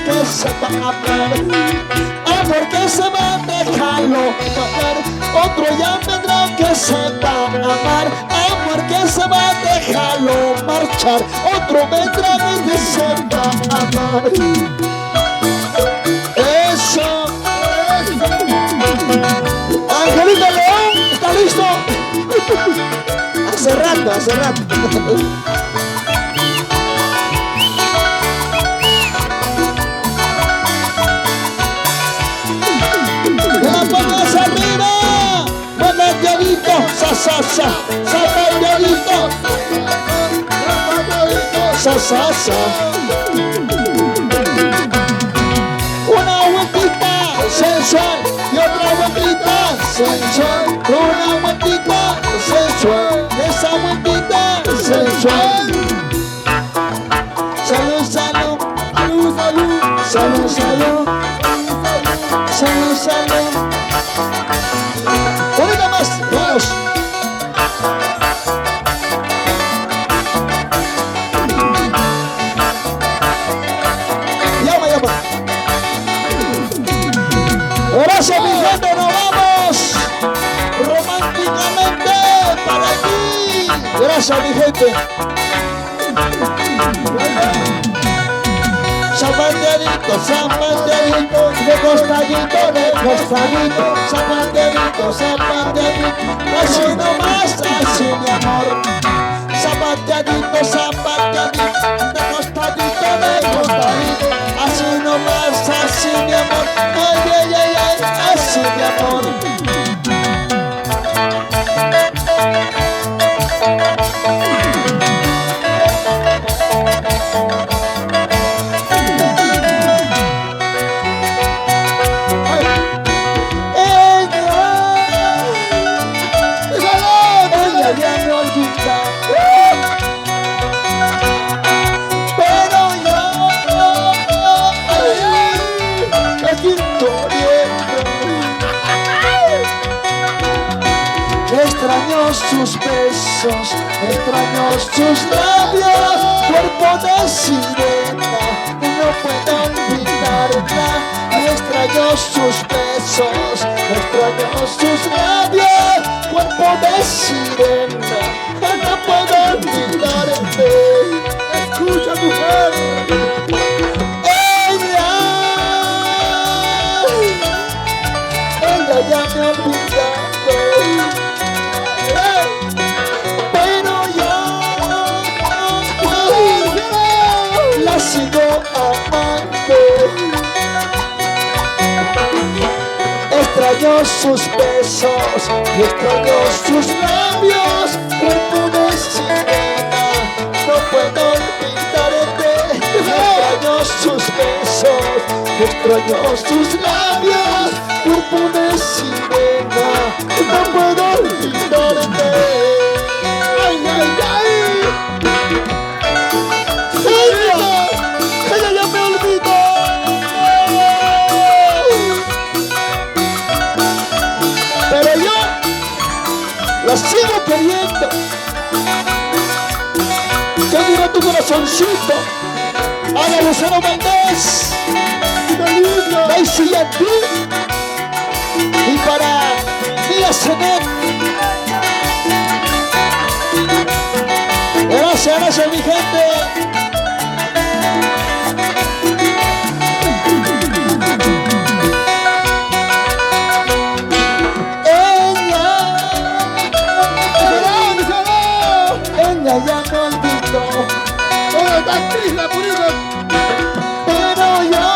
que sepa amar. Amor que se va, déjalo correr. Otro ya vendrá que sepa amar. Amor que se va, déjalo marchar. Otro vendrá que sepa amar. Eso. Angelito León, ¿está listo? Hace rato, hace rato. La palmas arriba, zapatadito, sa, zapatadito, sa. Una vueltita sensual y otra vueltita sensual. Una vueltita sensual, esa vueltita sensual. Salud, salud, salud, salud, salud, salud, salud, salud. Ahorita más, vamos. Llama. Gracias, mi gente, nos vamos románticamente para ti. Gracias, mi gente. Zapateadito, de costadito, zapateadito, así nomás, así mi amor. Zapateadito, de costadito, así nomás, así mi amor. Ay, así mi amor. Extraño sus besos, extraño sus labios, cuerpo de sirena, no puedo olvidarla. Extraño sus besos, extraño sus labios, cuerpo de sirena, no puedo olvidarte. Escucha, mujer. Ella ya me ha olvidado. Sigo amando. Extraño sus besos y extraño sus labios, cuerpo de sirena, no puedo olvidarte. Extraño sus besos, extraño sus labios, cuerpo de sirena, no puedo olvidarte. Ay, ay, ay. Ella ya me olvidó. Pero yo la sigo queriendo. ¿Qué dirá tu corazoncito? Ana Lucero Valdés, Daisy Yandú, y para Mía Zenet. Gracias, gracias mi gente. Ella ya me olvidó. ¡Hola, está actriz, la purita! Pero yo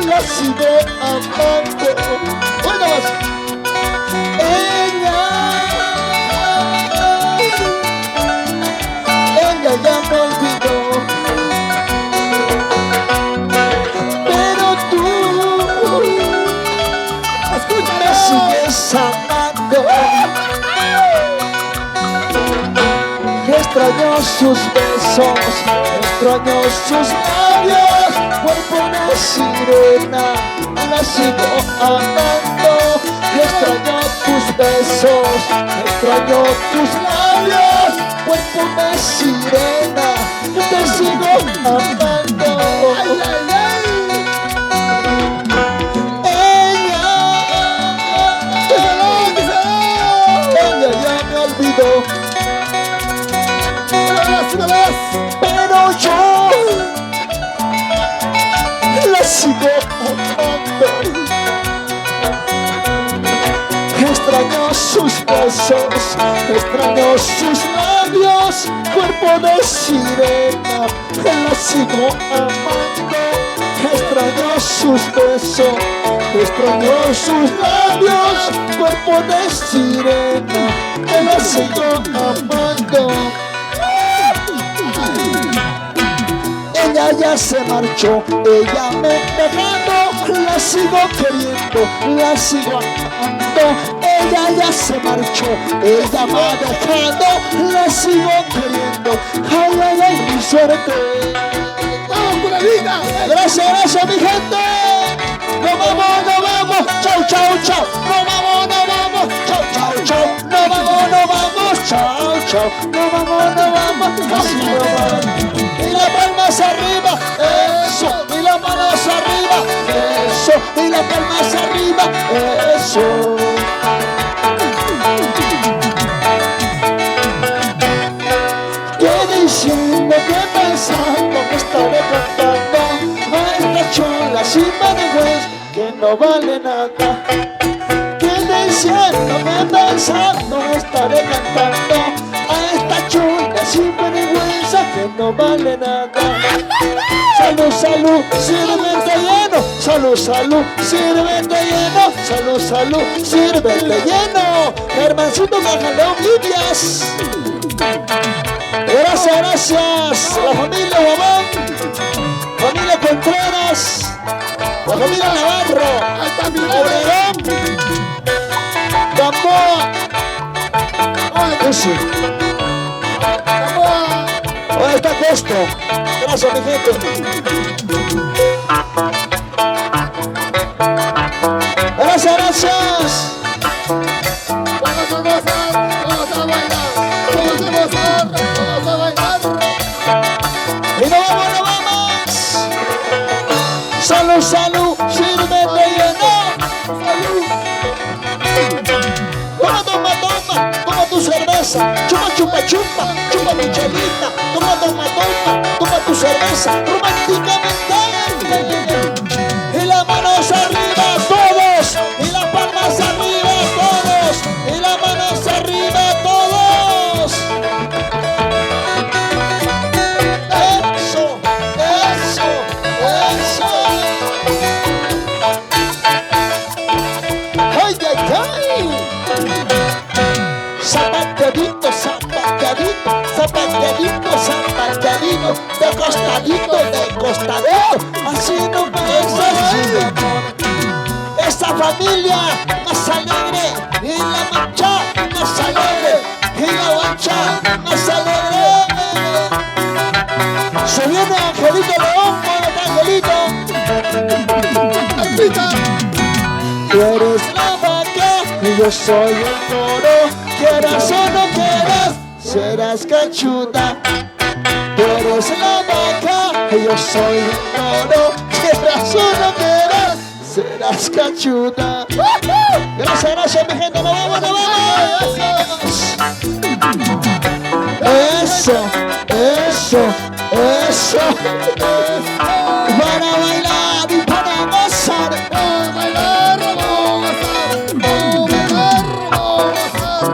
la sigo amando. Bueno, más. Ella ya me olvidó. Pero tú me sigues amando. Extraño sus besos, extraño sus labios, cuerpo de sirena, la sigo amando. Extraño tus besos, extraño tus labios, cuerpo de sirena, te sigo amando. Ay, ay, ay. Ella ya me olvidó. Pero yo la sigo amando. Extraño sus besos, extraño sus labios, cuerpo de sirena, la sigo amando. Extraño sus besos, extraño sus labios, cuerpo de sirena, la sigo amando. Ella ya se marchó, ella me dejando, la sigo queriendo, la sigo amando. Ella ya se marchó, ella me dejando, la sigo queriendo. Ay, ay, ay, mi suerte. ¡Vamos con la vida! Gracias, gracias mi gente. Nos vamos, chau, chau, chau. Nos vamos, chau, chau, chau. Nos vamos, chau, chau. Nos vamos, así nos vamos. Y las palmas arriba, eso. Y las manos arriba, eso. Y las palmas arriba, eso. ¿Qué diciendo, qué pensando, que estaré cantando? A esta chola sin vergüenza que no vale nada. ¿Qué diciendo, qué pensando, estaré cantando? A esta chola sin vergüenza que no vale nada. Salud, salud, sírvete lleno. Salud, salud, sírvete lleno. Salud, salud, sírvete lleno. Hermancito Majaleo Lidias. Gracias, gracias. La familia Guamán, familia Contreras, la familia Navarro, Obregón, Gamboa. Eso. Ahora está Costo. Gracias, mi gente. Gracias, gracias. Vamos a gozar, vamos a bailar, vamos a gozar, vamos a bailar. Y nos vamos. Salud, salud, sírvete lleno. Salud. Toma, toma, toma, toma tu cerveza. Chupa, chupa, chupa, chupa mi chelita. Toma, toma, toma, toma tu cerveza. Románticamente. Y las manos arriba todos. Y las palmas arriba todos. Y las manos arriba todos. Eso, eso, eso. Ay, ay, ay. Zapateadito, zapateadito, zapateadito, zapateadito. costadito, de costadito, así nomás, así mi amor. Esta familia más alegre y la mancha más alegre y la guancha más alegre. Se viene Angelito León, muévete Angelito. Tú eres la vaca y yo soy el toro. Quieras o no quieras, serás cachuda. Tú eres la vaca y yo soy el toro. Quieras o no quieras, serás cachuda. Gracias, gracias mi gente, nos vamos, nos vamos. Eso, eso, eso. Para bailar y para gozar. Vamos a bailar, vamos a gozar. Vamos a bailar, vamos a gozar.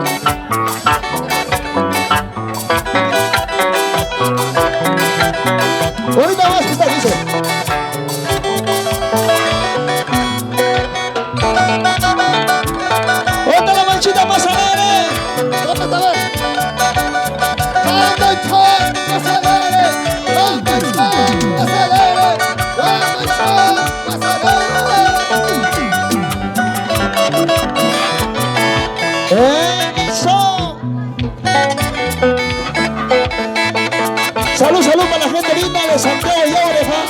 Ahorita más que está, dice. Otra la manchita más alegre. Otra vez. La mancha más alegre. La mancha más alegre. La mancha más alegre. Eso. Salud, salud para la gente linda de Santiago y Oreja.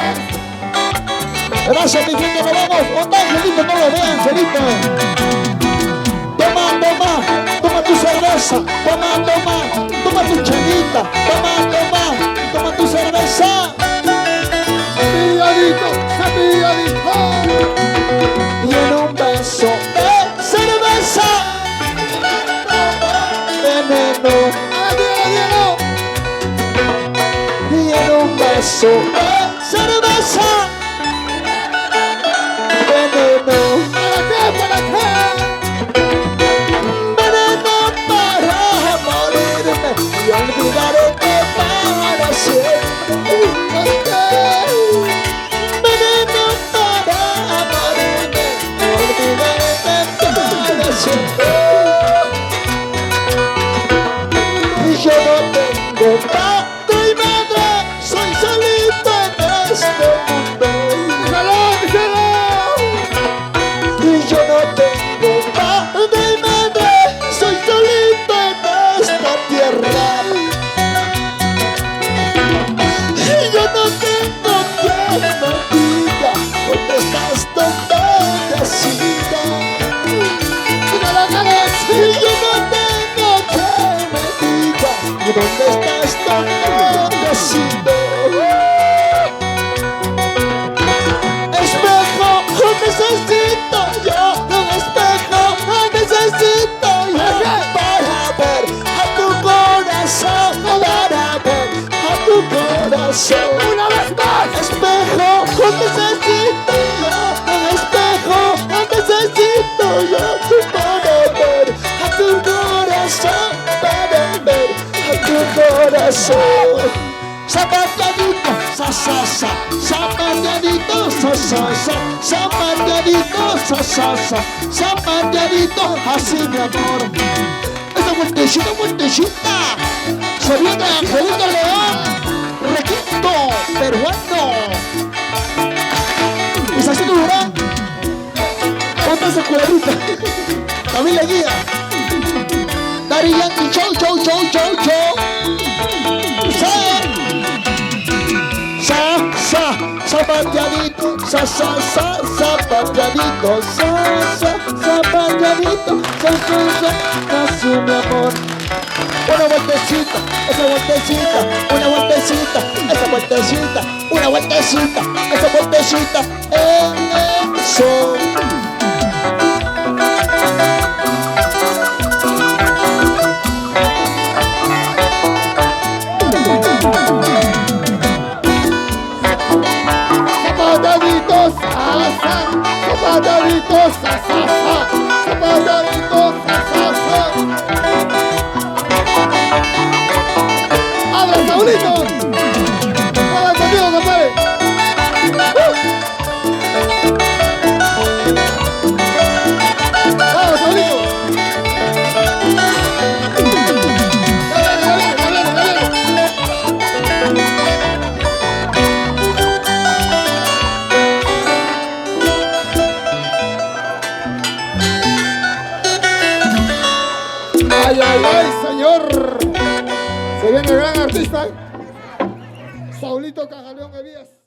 Gracias mi gente, nos vamos. Onda Angelito, no lo vean, Angelito. Toma, toma, toma tu cerveza. Toma, toma, toma tu chanita. Toma, toma, toma tu cerveza. Cepilladito, cepilladito. Y en un beso de cerveza. Veneno. Adiós. Y en un beso de cerveza. Veneno. ¿Para qué? Veneno para morirme y olvidarte para siempre. Veneno para morirme y olvidarte para siempre. Y yo no tengo padre y madre, soy solito en este mundo. Y yo no tengo padre y madre, soy solito en esta tierra. Y yo no tengo quien me diga dónde estás, dónde te siga. Y yo no tengo quien me diga dónde estás, dónde te sigo. Espejo, necesito yo un espejo, necesito yo para ver a tu corazón, para ver a tu corazón. Una vez más. Espejo, necesito yo un espejo, necesito yo para ver a tu corazón, para ver a tu corazón. Zapateadito, sa sa sa, zapateadito, sa sa sa, zapateadito, sa sa sa, zapateadito, así mi amor. Esta vueltecita, se viene Angelito León, requinto, peruano. Y Sacito Durán, ponte esa cuadrita, también le guía. Daddy Yankee, chau, chau, chau, chau, chau. Zapateadito, sa, sa, sa, zapateadito, zapateadito, así mi amor. Una vueltecita, esa vueltecita, una vueltecita, esa vueltecita, una vueltecita, esa vueltecita, eso. Zapateadito, sa, sa, sa. Zapateadito, sa, sa, sa. ¡Abra, Saulito! ¡Abra conmigo, compadre! ¡Vamos, Saulito! Ay, ay, ay, señor. Se viene el gran artista. Saulito Cajaleón Elías.